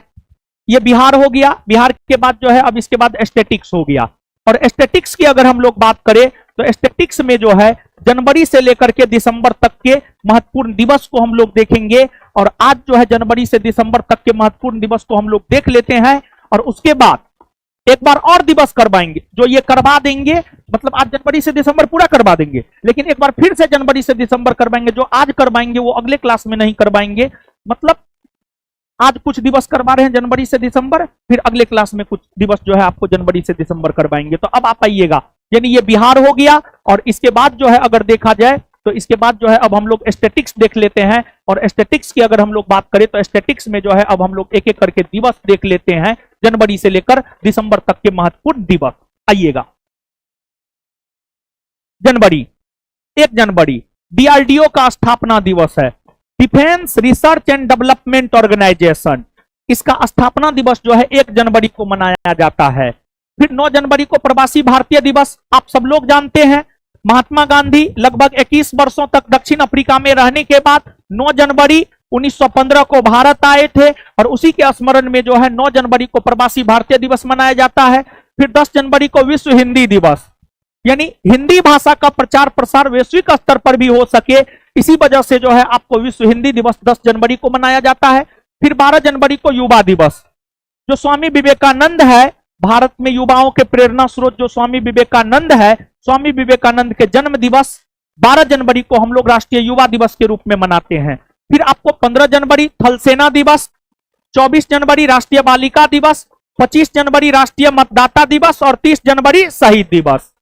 ये बिहार हो गया, बिहार के बाद जो है अब इसके बाद एस्थेटिक्स हो गया। और एस्थेटिक्स की अगर हम लोग बात करें तो एस्थेटिक्स में जो है जनवरी से लेकर के दिसंबर तक के महत्वपूर्ण दिवस को हम लोग देखेंगे। और आज जो है जनवरी से दिसंबर तक के महत्वपूर्ण दिवस को हम लोग देख लेते हैं, और उसके बाद एक बार और दिवस करवाएंगे जो ये करवा देंगे। मतलब आज जनवरी से दिसंबर पूरा करवा देंगे, लेकिन एक बार फिर से जनवरी से दिसंबर करवाएंगे। जो आज करवाएंगे वो अगले क्लास में नहीं करवाएंगे। मतलब आज कुछ दिवस करवा रहे हैं जनवरी से दिसंबर, फिर अगले क्लास में कुछ दिवस जो है आपको जनवरी से दिसंबर करवाएंगे। तो अब आप आइएगा, यानी ये बिहार हो गया। और इसके बाद जो है अगर देखा जाए तो इसके बाद जो है अब हम लोग स्टैटिक्स देख लेते हैं। और स्टैटिक्स की अगर हम लोग बात करें तो स्टैटिक्स में जो है अब हम लोग एक एक करके दिवस देख लेते हैं, जनवरी से लेकर दिसंबर तक के महत्वपूर्ण दिवस। आइएगा, जनवरी 1 जनवरी डीआरडीओ का स्थापना दिवस है, defence research and development organisation. इसका स्थापना दिवस जो है 1 जनवरी को मनाया जाता है। फिर 9 जनवरी को प्रवासी भारतीय दिवस, आप सब लोग जानते हैं। महात्मा गांधी लगभग 21 वर्षों तक दक्षिण अफ्रीका में रहने के बाद 9 जनवरी 1915 को भारत आए थे, और उसी के स्मरण में जो है 9 जनवरी को प्रवासी भारतीय दिवस मनाया जाता है। फिर 10 जनवरी को विश्व हिंदी दिवस, यानी हिंदी भाषा का प्रचार प्रसार वैश्विक स्तर पर भी हो सके, इसी वजह से जो है आपको विश्व हिंदी दिवस 10 जनवरी को मनाया जाता है। फिर 12 जनवरी को युवा दिवस, जो स्वामी विवेकानंद है, भारत में युवाओं के प्रेरणा स्रोत जो स्वामी विवेकानंद है, स्वामी विवेकानंद के जन्म दिवस 12 जनवरी को हम लोग राष्ट्रीय युवा दिवस के रूप में मनाते हैं। फिर आपको 15 जनवरी थल सेना दिवस, 24 जनवरी राष्ट्रीय बालिका दिवस, 25 जनवरी राष्ट्रीय मतदाता दिवस और 30 जनवरी शहीद दिवस।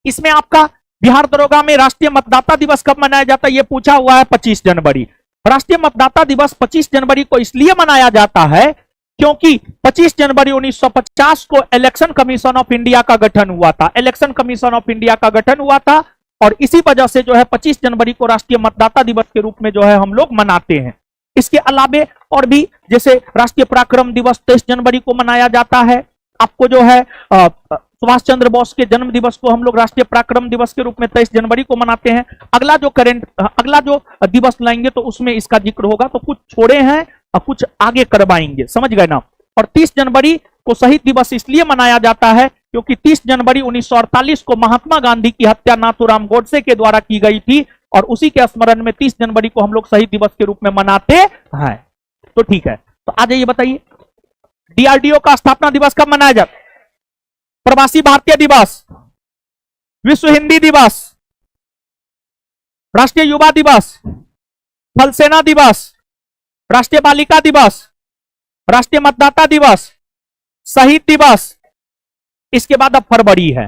इसमें आपका बिहार दरोगा में राष्ट्रीय मतदाता दिवस कब मनाया जाता है, यह पूछा हुआ है 25 जनवरी। राष्ट्रीय मतदाता दिवस 25 जनवरी को इसलिए मनाया जाता है क्योंकि 25 जनवरी 1950 को इलेक्शन कमीशन ऑफ इंडिया का गठन हुआ था। इलेक्शन कमीशन ऑफ इंडिया का गठन हुआ था, और इसी वजह से जो है 25 जनवरी को राष्ट्रीय मतदाता दिवस के रूप में जो है हम लोग मनाते हैं। इसके अलावे और भी, जैसे राष्ट्रीय पराक्रम दिवस 23 जनवरी को मनाया जाता है। आपको जो है सुभाष चंद्र बोस के जन्म दिवस को हम लोग राष्ट्रीय पराक्रम दिवस के रूप में 23 जनवरी को मनाते हैं। अगला जो दिवस लाएंगे तो उसमें इसका जिक्र होगा, तो कुछ छोड़े हैं और कुछ आगे करवाएंगे, समझ गए ना। और 30 जनवरी को शहीद दिवस इसलिए मनाया जाता है क्योंकि 30 जनवरी 1948 को महात्मा गांधी की हत्या नाथूराम गोडसे के द्वारा की गई थी, और उसी के स्मरण में 30 जनवरी को हम लोग शहीद दिवस के रूप में मनाते हैं। तो ठीक है, तो आ जाइए बताइए, डीआरडीओ का स्थापना दिवस कब मनाया जाता है? प्रवासी भारतीय दिवस, विश्व हिंदी दिवस, राष्ट्रीय युवा दिवस, थल सेना दिवस, राष्ट्रीय बालिका दिवस, राष्ट्रीय मतदाता दिवस, शहीद दिवस। इसके बाद अब फरवरी है।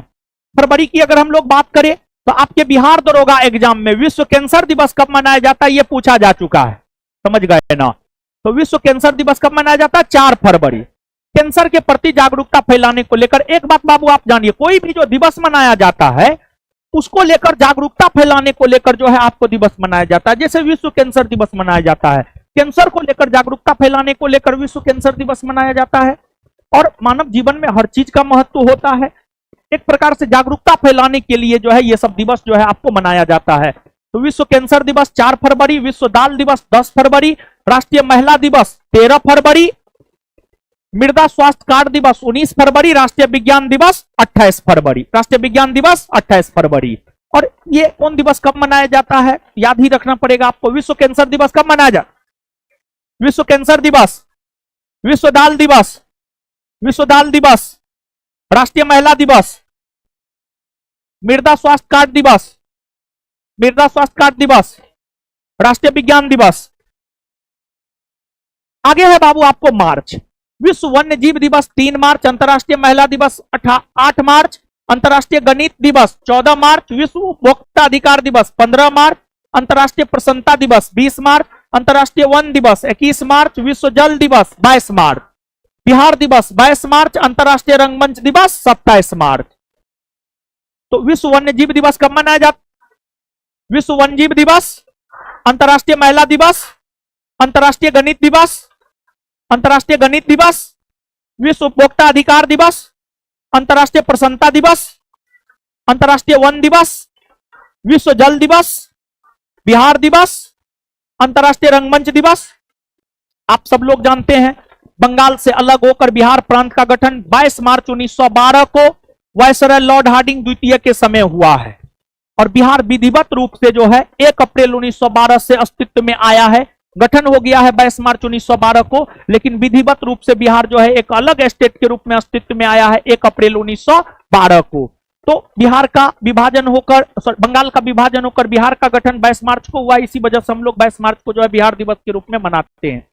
फरवरी की अगर हम लोग बात करें तो आपके बिहार दरोगा एग्जाम में विश्व कैंसर दिवस कब मनाया जाता है यह पूछा जा चुका है, समझ गए ना। तो विश्व कैंसर दिवस कब मनाया जाता है? 4 फरवरी। कैंसर के प्रति जागरूकता फैलाने को लेकर, एक बात बाबू आप जानिए, कोई भी जो दिवस मनाया जाता है उसको लेकर जागरूकता फैलाने को लेकर जो है आपको दिवस मनाया जाता है। जैसे विश्व कैंसर दिवस मनाया जाता है, कैंसर को लेकर जागरूकता फैलाने को लेकर विश्व कैंसर दिवस मनाया जाता है। और मानव जीवन में हर चीज का महत्व होता है, एक प्रकार से जागरूकता फैलाने के लिए जो है ये सब दिवस जो है आपको मनाया जाता है। तो विश्व कैंसर दिवस 4 फरवरी, विश्व दाल दिवस 10 फरवरी, राष्ट्रीय महिला दिवस 13 फरवरी, मृदा स्वास्थ्य कार्ड दिवस 19 फरवरी, राष्ट्रीय विज्ञान दिवस 28 फरवरी, राष्ट्रीय विज्ञान दिवस 28 फरवरी। और ये कौन दिवस कब मनाया जाता है याद ही रखना पड़ेगा आपको। विश्व कैंसर दिवस कब मनाया जाता है? विश्व कैंसर दिवस, विश्व दाल दिवस, विश्व दाल दिवस, राष्ट्रीय महिला दिवस, मृदा स्वास्थ्य कार्ड दिवस, मृदा स्वास्थ्य कार्ड दिवस, राष्ट्रीय विज्ञान दिवस। आगे है बाबू आपको मार्च, विश्व वन्य जीव दिवस 3 मार्च, अंतर्राष्ट्रीय महिला दिवस 8 मार्च, अंतर्राष्ट्रीय गणित दिवस 14 मार्च, विश्व उपभोक्ता अधिकार दिवस 15 मार्च, अंतर्राष्ट्रीय प्रसन्नता दिवस 20 मार्च, अंतर्राष्ट्रीय वन दिवस 21 मार्च, विश्व जल दिवस 22 मार्च, बिहार दिवस 22 मार्च, अंतर्राष्ट्रीय रंगमंच दिवस 27 मार्च। तो विश्व वन्य जीव दिवस कब मनाया जाता? विश्व वन्य जीव दिवस, अंतर्राष्ट्रीय महिला दिवस, अंतर्राष्ट्रीय गणित दिवस, अंतर्राष्ट्रीय गणित दिवस, विश्व उपभोक्ता अधिकार दिवस, अंतर्राष्ट्रीय प्रसन्नता दिवस, अंतर्राष्ट्रीय वन दिवस, विश्व जल दिवस, बिहार दिवस, अंतर्राष्ट्रीय रंगमंच दिवस। आप सब लोग जानते हैं बंगाल से अलग होकर बिहार प्रांत का गठन 22 मार्च 1912 को वायसराय लॉर्ड हार्डिंग द्वितीय के समय हुआ है। और बिहार विधिवत रूप से जो है 1 अप्रैल 1912 से अस्तित्व में आया है। गठन हो गया है 22 मार्च 1912 को, लेकिन विधिवत रूप से बिहार जो है एक अलग स्टेट के रूप में अस्तित्व में आया है 1 अप्रैल 1912 को। तो बिहार का विभाजन होकर, बंगाल का विभाजन होकर बिहार का गठन 22 मार्च को हुआ। इसी वजह से हम लोग 22 मार्च को जो है बिहार दिवस के रूप में मनाते हैं।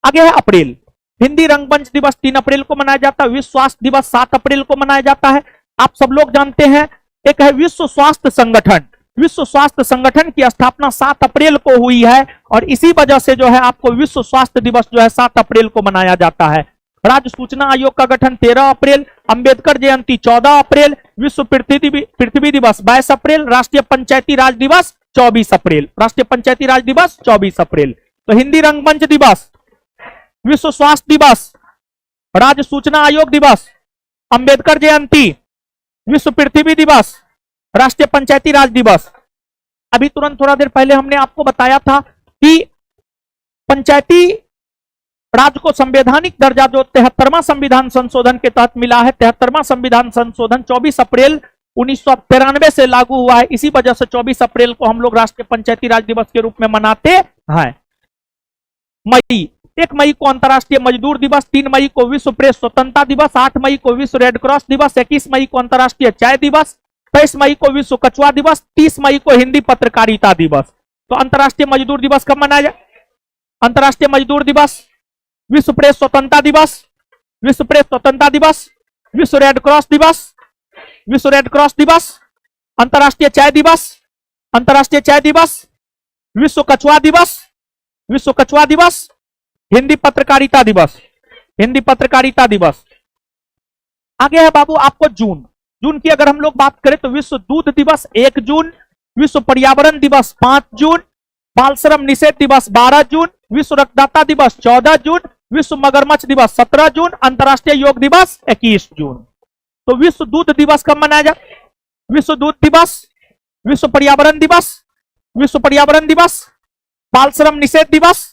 आगे है अप्रैल। हिंदी रंगमंच दिवस 3 अप्रैल को मनाया जाता है। विश्व स्वास्थ्य दिवस 7 अप्रैल को मनाया जाता है। आप सब लोग जानते हैं, एक है विश्व स्वास्थ्य संगठन। विश्व स्वास्थ्य संगठन की स्थापना 7 अप्रैल को हुई है और इसी वजह से जो है आपको विश्व स्वास्थ्य दिवस जो है 7 अप्रैल को मनाया जाता है। राज्य सूचना आयोग का गठन 13 अप्रैल, अंबेडकर जयंती 14 अप्रैल, विश्व पृथ्वी दिवस 22 अप्रैल, राष्ट्रीय पंचायती राज दिवस 24 अप्रैल। राष्ट्रीय पंचायती राज दिवस 24 अप्रैल। तो हिंदी रंगमंच दिवस, विश्व स्वास्थ्य दिवस, राज्य सूचना आयोग दिवस, अंबेडकर जयंती, विश्व पृथ्वी दिवस, राष्ट्रीय पंचायती राज दिवस। अभी तुरंत थोड़ा देर पहले हमने आपको बताया था कि पंचायती राज को संवैधानिक दर्जा जो 73वां संविधान संशोधन के तहत मिला है, 73वां संविधान संशोधन 24 अप्रैल 1993 से लागू हुआ है। इसी वजह से 24 अप्रैल को हम लोग राष्ट्रीय पंचायती राज दिवस के रूप में मनाते हैं। मई, 1 मई को अंतर्राष्ट्रीय मजदूर दिवस, 3 मई को विश्व प्रेस स्वतंत्रता दिवस, 8 मई को विश्व रेड क्रॉस दिवस, 21 मई को अंतर्राष्ट्रीय चाय दिवस, 23 मई को विश्व कछुआ दिवस, 30 मई को हिंदी पत्रकारिता दिवस। तो अंतर्राष्ट्रीय मजदूर दिवस कब मनाया जाए? अंतर्राष्ट्रीय मजदूर दिवस, विश्व प्रेस स्वतंत्रता दिवस, विश्व प्रेस स्वतंत्रता दिवस, विश्व रेड क्रॉस दिवस, विश्व रेड क्रॉस दिवस, अंतर्राष्ट्रीय चाय दिवस, अंतर्राष्ट्रीय चाय दिवस, विश्व कछुआ दिवस, विश्व कछुआ दिवस, हिंदी पत्रकारिता दिवस, हिंदी पत्रकारिता दिवस। आगे है बाबू आपको जून। जून की अगर हम लोग बात करें तो विश्व दूध दिवस 1 जून, विश्व पर्यावरण दिवस 5 जून, बाल श्रम निषेध दिवस 12 जून, विश्व रक्तदाता दिवस 14 जून, विश्व मगरमच्छ दिवस 17 जून, अंतर्राष्ट्रीय योग दिवस 21 जून। तो विश्व दूध दिवस कब मनाया जाए? विश्व दूध दिवस, विश्व पर्यावरण दिवस, विश्व पर्यावरण दिवस, बाल श्रम निषेध दिवस,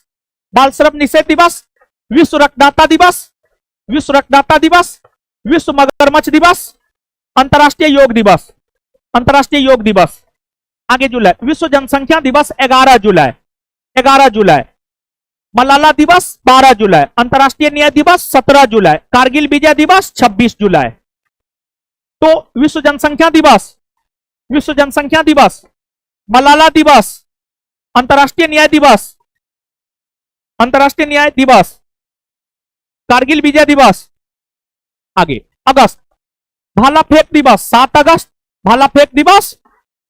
बाल श्रम निषेध दिवस, विश्व रक्तदाता दिवस, विश्व रक्तदाता दिवस, विश्व मगरमच्छ दिवस, अंतर्राष्ट्रीय योग दिवस, अंतर्राष्ट्रीय योग दिवस। आगे जुलाई, विश्व जनसंख्या दिवस 11 जुलाई, 11 जुलाई, मलाला दिवस 12 जुलाई, अंतर्राष्ट्रीय न्याय दिवस 17 जुलाई, कारगिल विजय दिवस 26 जुलाई। तो विश्व जनसंख्या दिवस, विश्व जनसंख्या दिवस, मलाला दिवस, अंतर्राष्ट्रीय न्याय दिवस, अंतर्राष्ट्रीय न्याय दिवस, कारगिल विजय दिवस। आगे अगस्त, भाला फेंक दिवस 7 अगस्त, भाला फेंक दिवस,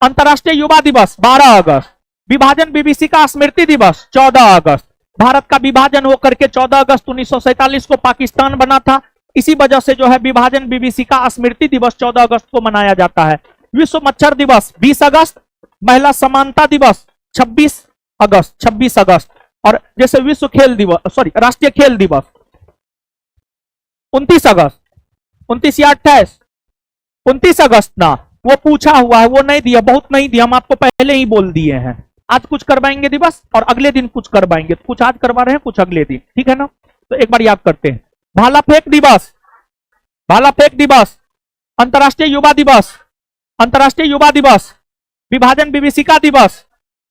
अंतर्राष्ट्रीय युवा दिवस 12 अगस्त, विभाजन विभीषिका स्मृति दिवस 14 अगस्त। भारत का विभाजन होकर के 14 अगस्त 1947 को पाकिस्तान बना था। इसी वजह से जो है विभाजन विभीषिका स्मृति दिवस 14 अगस्त को मनाया जाता है। विश्व मच्छर दिवस 20 अगस्त, महिला समानता दिवस 26 अगस्त, 26 अगस्त। और जैसे विश्व खेल दिवस, सॉरी राष्ट्रीय खेल दिवस 29 अगस्त, 29 या 28, 29 अगस्त ना, वो पूछा हुआ है, वो नहीं दिया, बहुत नहीं दिया, हम आपको पहले ही बोल दिए हैं। आज कुछ करवाएंगे दिवस और अगले दिन कुछ करवाएंगे, कुछ आज करवा रहे हैं, कुछ अगले दिन, ठीक है ना। तो एक बार याद करते हैं। भाला फेंक दिवस, भाला फेंक दिवस, अंतर्राष्ट्रीय युवा दिवस, अंतर्राष्ट्रीय युवा दिवस, विभाजन विभीषिका दिवस,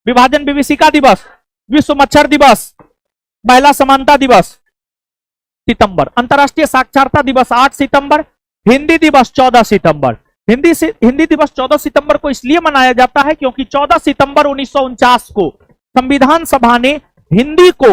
विभाजन विभीषिका दिवस, विश्व मच्छर दिवस, महिला समानता दिवस सितंबर, अंतर्राष्ट्रीय साक्षरता दिवस 8 सितंबर, हिंदी दिवस 14 सितंबर। हिंदी दिवस 14 सितंबर को इसलिए मनाया जाता है क्योंकि 14 सितंबर 1949 को संविधान सभा ने हिंदी को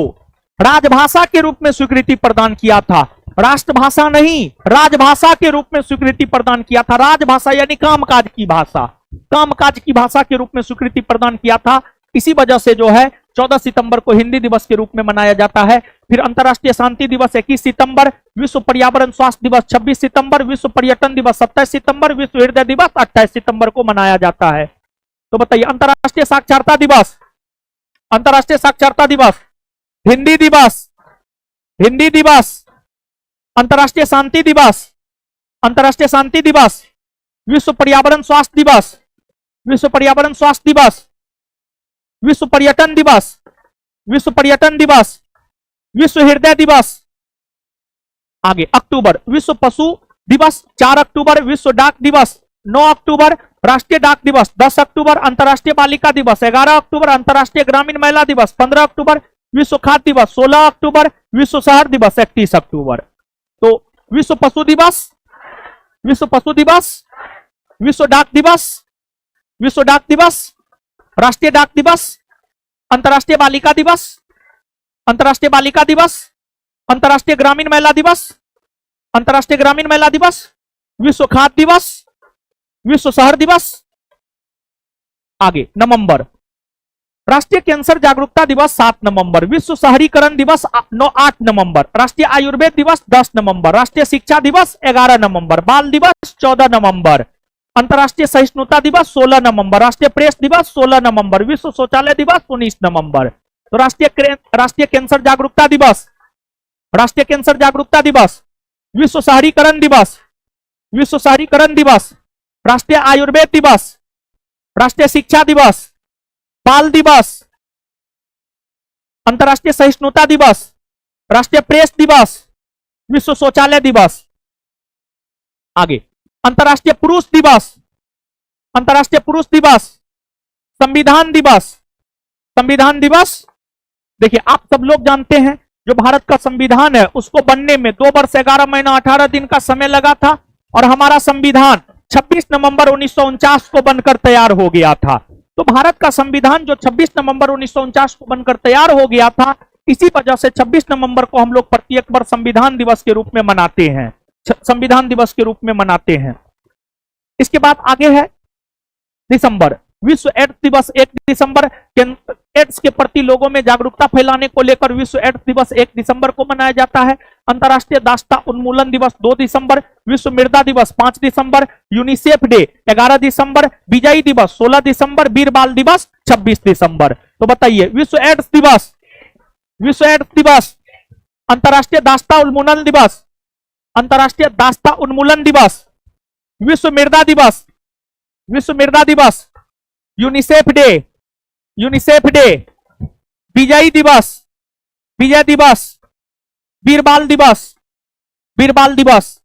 राजभाषा के रूप में स्वीकृति प्रदान किया था। राष्ट्रभाषा नहीं, राजभाषा के रूप में स्वीकृति प्रदान किया था। राजभाषा यानी कामकाज की भाषा, कामकाज की भाषा के रूप में स्वीकृति प्रदान किया था। इसी वजह से जो है 14 सितंबर को हिंदी दिवस के रूप में मनाया जाता है। फिर अंतर्राष्ट्रीय शांति दिवस 21 सितंबर, विश्व पर्यावरण स्वास्थ्य दिवस 26 सितंबर, विश्व पर्यटन दिवस 27 सितंबर, विश्व हृदय दिवस 28 सितंबर को मनाया जाता है। तो बताइए, अंतर्राष्ट्रीय साक्षरता दिवस, अंतर्राष्ट्रीय साक्षरता दिवस, हिंदी दिवस, हिंदी दिवस, अंतर्राष्ट्रीय शांति दिवस, अंतर्राष्ट्रीय शांति दिवस, विश्व पर्यावरण स्वास्थ्य दिवस, विश्व पर्यावरण स्वास्थ्य दिवस, विश्व पर्यटन दिवस, विश्व पर्यटन दिवस, विश्व हृदय दिवस। आगे अक्टूबर, विश्व पशु दिवस 4 अक्टूबर, विश्व डाक दिवस 9 अक्टूबर, राष्ट्रीय डाक दिवस 10 अक्टूबर, अंतर्राष्ट्रीय बालिका दिवस 11 अक्टूबर, अंतर्राष्ट्रीय ग्रामीण महिला दिवस 15 अक्टूबर, विश्व खाद्य दिवस 16 अक्टूबर, विश्व शहर दिवस 31 अक्टूबर। तो विश्व पशु दिवस, विश्व पशु दिवस, विश्व डाक दिवस, विश्व डाक दिवस, राष्ट्रीय डाक दिवस, अंतर्राष्ट्रीय बालिका दिवस, अंतर्राष्ट्रीय बालिका दिवस, अंतर्राष्ट्रीय ग्रामीण महिला दिवस, अंतर्राष्ट्रीय ग्रामीण महिला दिवस, विश्व खाद्य दिवस, विश्व शहर दिवस। आगे नवंबर, राष्ट्रीय कैंसर जागरूकता दिवस 7 नवंबर, विश्व शहरीकरण दिवस 8 नवंबर, राष्ट्रीय आयुर्वेद दिवस 10 नवंबर, राष्ट्रीय शिक्षा दिवस 11 नवंबर, बाल दिवस 14 नवंबर, अंतर्राष्ट्रीय सहिष्णुता दिवस 16 नवंबर, राष्ट्रीय प्रेस दिवस 16 नवंबर, विश्व शौचालय दिवस 19 नवंबर। तो राष्ट्रीय कैंसर जागरूकता दिवस, राष्ट्रीय कैंसर जागरूकता दिवस, विश्व शहरीकरण दिवस, विश्व शहरीकरण दिवस, राष्ट्रीय आयुर्वेद दिवस, राष्ट्रीय शिक्षा दिवस, बाल दिवस, अंतर्राष्ट्रीय सहिष्णुता दिवस, राष्ट्रीय प्रेस दिवस, विश्व शौचालय दिवस। आगे अंतर्राष्ट्रीय पुरुष दिवस, अंतर्राष्ट्रीय पुरुष दिवस, संविधान दिवस, संविधान दिवस। देखिए आप सब लोग जानते हैं जो भारत का संविधान है उसको बनने में 2 वर्ष 11 महीना 18 दिन का समय लगा था और हमारा संविधान 26 नवंबर 1949 को बनकर तैयार हो गया था। तो भारत का संविधान जो 26 नवंबर 1949 को बनकर तैयार हो गया था, इसी वजह से 26 नवंबर को हम लोग प्रत्येक वर्ष संविधान दिवस के रूप में मनाते हैं, संविधान दिवस के रूप में मनाते हैं। इसके बाद आगे है दिसंबर, विश्व एड्स दिवस 1 दिसंबर, एड्स के प्रति लोगों में जागरूकता फैलाने को लेकर विश्व एड्स दिवस 1 दिसंबर को मनाया जाता है। अंतर्राष्ट्रीय दास्ता उन्मूलन दिवस 2 दिसंबर, विश्व मृदा दिवस 5 दिसंबर, यूनिसेफ डे 11 दिसंबर, विजयी दिवस 16 दिसंबर, वीर बाल दिवस 26 दिसंबर। तो बताइए विश्व एड्स दिवस, विश्व एड्स दिवस, अंतर्राष्ट्रीय दास्ता उन्मूलन दिवस, अंतर्राष्ट्रीय दास्ता उन्मूलन दिवस, विश्व मृदा दिवस, विश्व मृदा दिवस, यूनिसेफ डे, यूनिसेफ डे, विजयी दिवस, विजय दिवस, वीर बाल दिवस, वीर बाल दिवस।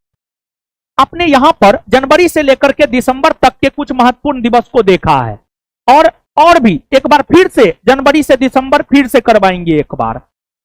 आपने यहां पर जनवरी से लेकर के दिसंबर तक के कुछ महत्वपूर्ण दिवस को देखा है और भी एक बार फिर से जनवरी से दिसंबर फिर से करवाएंगे। एक बार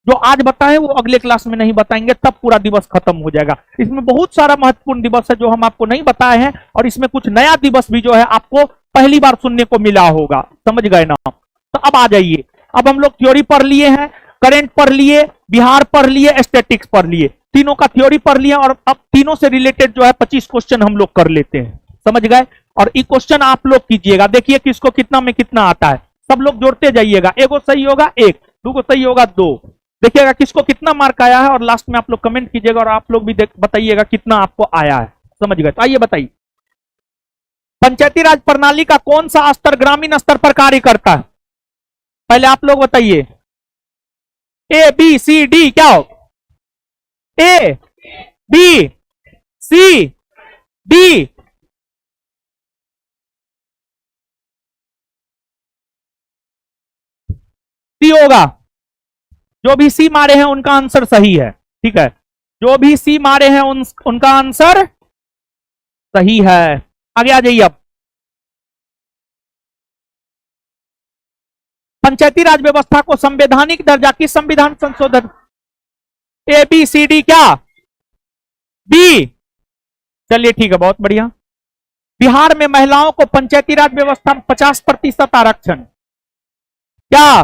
जो आज बताएं वो अगले क्लास में नहीं बताएंगे, तब पूरा दिवस खत्म हो जाएगा। इसमें बहुत सारा महत्वपूर्ण दिवस है जो हम आपको नहीं बताए हैं और इसमें कुछ नया दिवस भी जो है आपको पहली बार सुनने को मिला होगा। समझ गए ना? तो अब आ जाइए, अब हम लोग थ्योरी पढ़ लिए हैं, करंट पढ़ लिए, बिहार पढ़ लिए, स्टैटिक्स पढ़ लिए, तीनों का थ्योरी पढ़ लिया और अब तीनों से रिलेटेड जो है 25 क्वेश्चन हम लोग कर लेते हैं। समझ गए? और ये क्वेश्चन आप लोग कीजिएगा, देखिए किसको कितना में कितना आता है। सब लोग जोड़ते जाइएगा, एगो सही होगा 1, 2 सही होगा 2, देखिएगा किसको कितना मार्क आया है और लास्ट में आप लोग कमेंट कीजिएगा और आप लोग भी बताइएगा कितना आपको आया है। समझ गए? तो आइए बताइए, पंचायती राज प्रणाली का कौन सा स्तर ग्रामीण स्तर पर कार्य करता है? पहले आप लोग बताइए। ए बी सी डी क्या हो? ए बी सी डी, सी होगा। जो भी सी मारे हैं उनका आंसर सही है। ठीक है, जो भी सी मारे हैं उनका आंसर सही है। आगे आ जाइए। अब पंचायती राज व्यवस्था को संवैधानिक दर्जा किस संविधान संशोधन? ए बी सी डी क्या? बी। चलिए ठीक है, बहुत बढ़िया। बिहार में महिलाओं को पंचायती राज व्यवस्था में 50% आरक्षण क्या?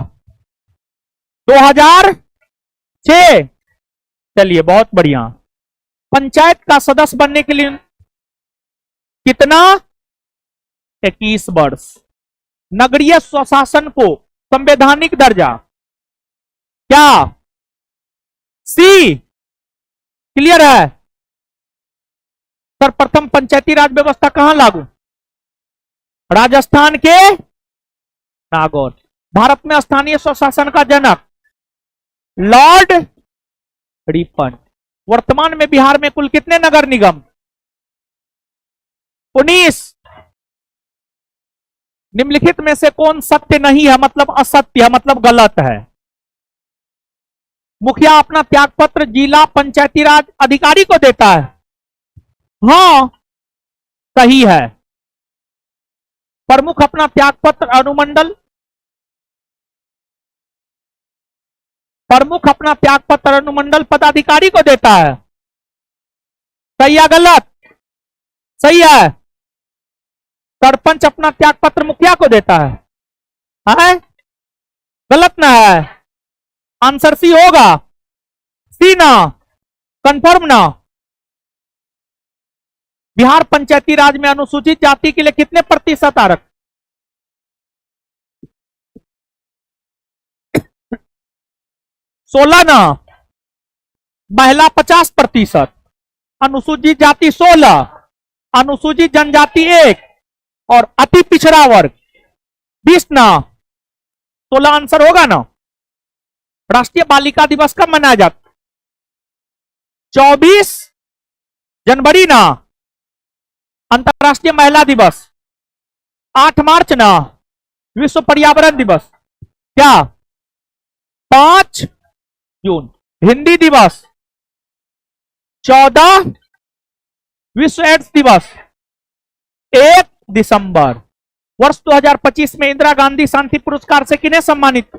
2006। चलिए बहुत बढ़िया। पंचायत का सदस्य बनने के लिए कितना? 21 वर्ष। नगरीय स्वशासन को संवैधानिक दर्जा क्या? सी। क्लियर है? सर्वप्रथम पंचायती राज व्यवस्था कहां लागू? राजस्थान के नागौर। भारत में स्थानीय स्वशासन का जनक लॉर्ड रिपन। वर्तमान में बिहार में कुल कितने नगर निगम? 19। निम्नलिखित में से कौन सत्य नहीं है, मतलब असत्य है, मतलब गलत है? मुखिया अपना त्यागपत्र जिला पंचायती राज अधिकारी को देता है। हाँ सही है। प्रमुख अपना त्यागपत्र अनुमंडल, प्रमुख अपना त्यागपत्र अनुमंडल पदाधिकारी को देता है। सही है गलत? सही है। सरपंच अपना त्यागपत्र मुखिया को देता है? गलत ना है? आंसर सी होगा। सी ना? कंफर्म ना? बिहार पंचायती राज में अनुसूचित जाति के लिए कितने प्रतिशत आरक्षण? 16 ना? महिला 50%, अनुसूचित जाति 16, अनुसूचित जनजाति 1 और अति पिछड़ा वर्ग 20 ना? 16 आंसर होगा ना? राष्ट्रीय बालिका दिवस कब मनाया जाता? 24 जनवरी ना? अंतर्राष्ट्रीय महिला दिवस 8 मार्च ना? विश्व पर्यावरण दिवस क्या? 5 जून। हिंदी दिवस 14, विश्व एड्स दिवस 1 दिसंबर। वर्ष 2025 में इंदिरा गांधी शांति पुरस्कार से किन्हें सम्मानित?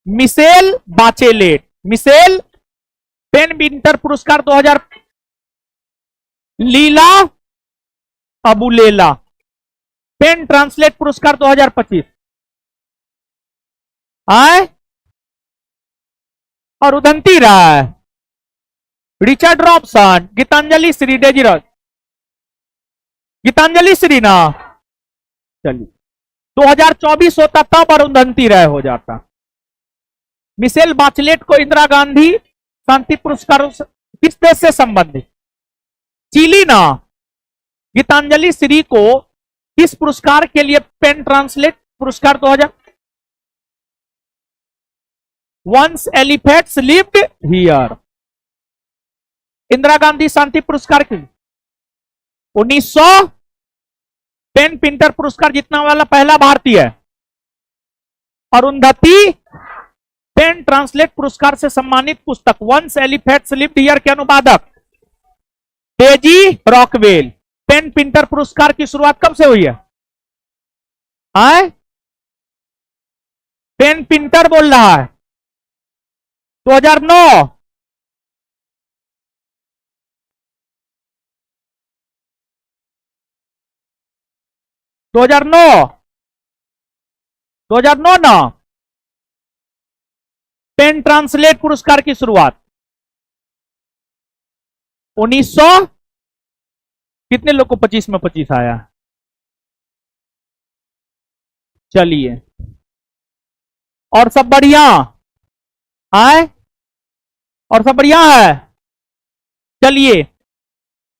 Michel Bachelet. Michel pen winter पुरस्कार 2000, लीला अबुलेला पेन ट्रांसलेट पुरस्कार 2025 आए। और उदंती राय, रिचर्ड रॉबसन, गीतांजलि श्री, डेजीरज, गीतांजलि श्री ना? चलिए 2024 होता तब और उदंती राय हो जाता। मिशेल बाचलेट को इंदिरा गांधी शांति पुरस्कार किस देश से संबंधित? चिली ना? गीतांजलि श्री को किस पुरस्कार के लिए पेन ट्रांसलेट पुरस्कार 2000? Once elephants lived here. Indira Gandhi शांति पुरस्कार के 1900 पेन पिंटर पुरस्कार जीतने वाला पहला भारतीय है। अरुंधति पेन ट्रांसलेट पुरस्कार से सम्मानित पुस्तक वंस एलिफेंट्स लिव्ड हियर के अनुवादक डेजी रॉकवेल। पेन पिंटर पुरस्कार की शुरुआत कब से हुई है? पेन पिंटर बोल रहा है 2009। 2009 ना? पेन ट्रांसलेट पुरस्कार की शुरुआत 1900। कितने लोग को 25 में 25 आया? चलिए, और सब बढ़िया आए? और सब बढ़िया है? चलिए,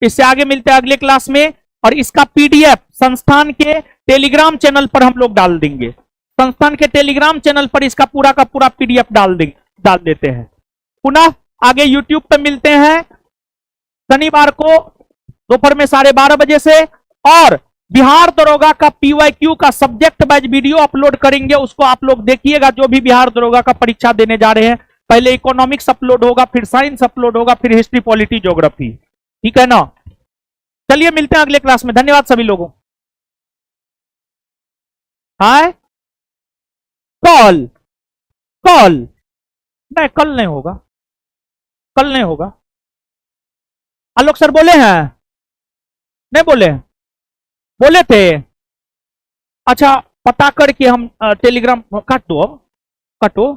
इससे आगे मिलते हैं अगले क्लास में। और इसका पीडीएफ संस्थान के टेलीग्राम चैनल पर हम लोग डाल देंगे। संस्थान के टेलीग्राम चैनल पर इसका पूरा का पूरा पीडीएफ डाल देते हैं। पुनः आगे यूट्यूब पर मिलते हैं शनिवार को दोपहर में 12:30 बजे से। और बिहार दरोगा का पीवाईक्यू का सब्जेक्ट वाइज वीडियो अपलोड करेंगे, उसको आप लोग देखिएगा। जो भी बिहार दरोगा का परीक्षा देने जा रहे हैं, पहले इकोनॉमिक्स अपलोड होगा, फिर साइंस अपलोड होगा, फिर हिस्ट्री, पॉलिटी, ज्योग्राफी। ठीक है ना? चलिए, मिलते हैं अगले क्लास में। धन्यवाद सभी लोगों। हाय कॉल कॉल नहीं, कल नहीं होगा, कल नहीं होगा। आलोक सर बोले हैं? नहीं बोले? बोले थे? अच्छा, पता करके हम टेलीग्राम काट दो, अब काटो।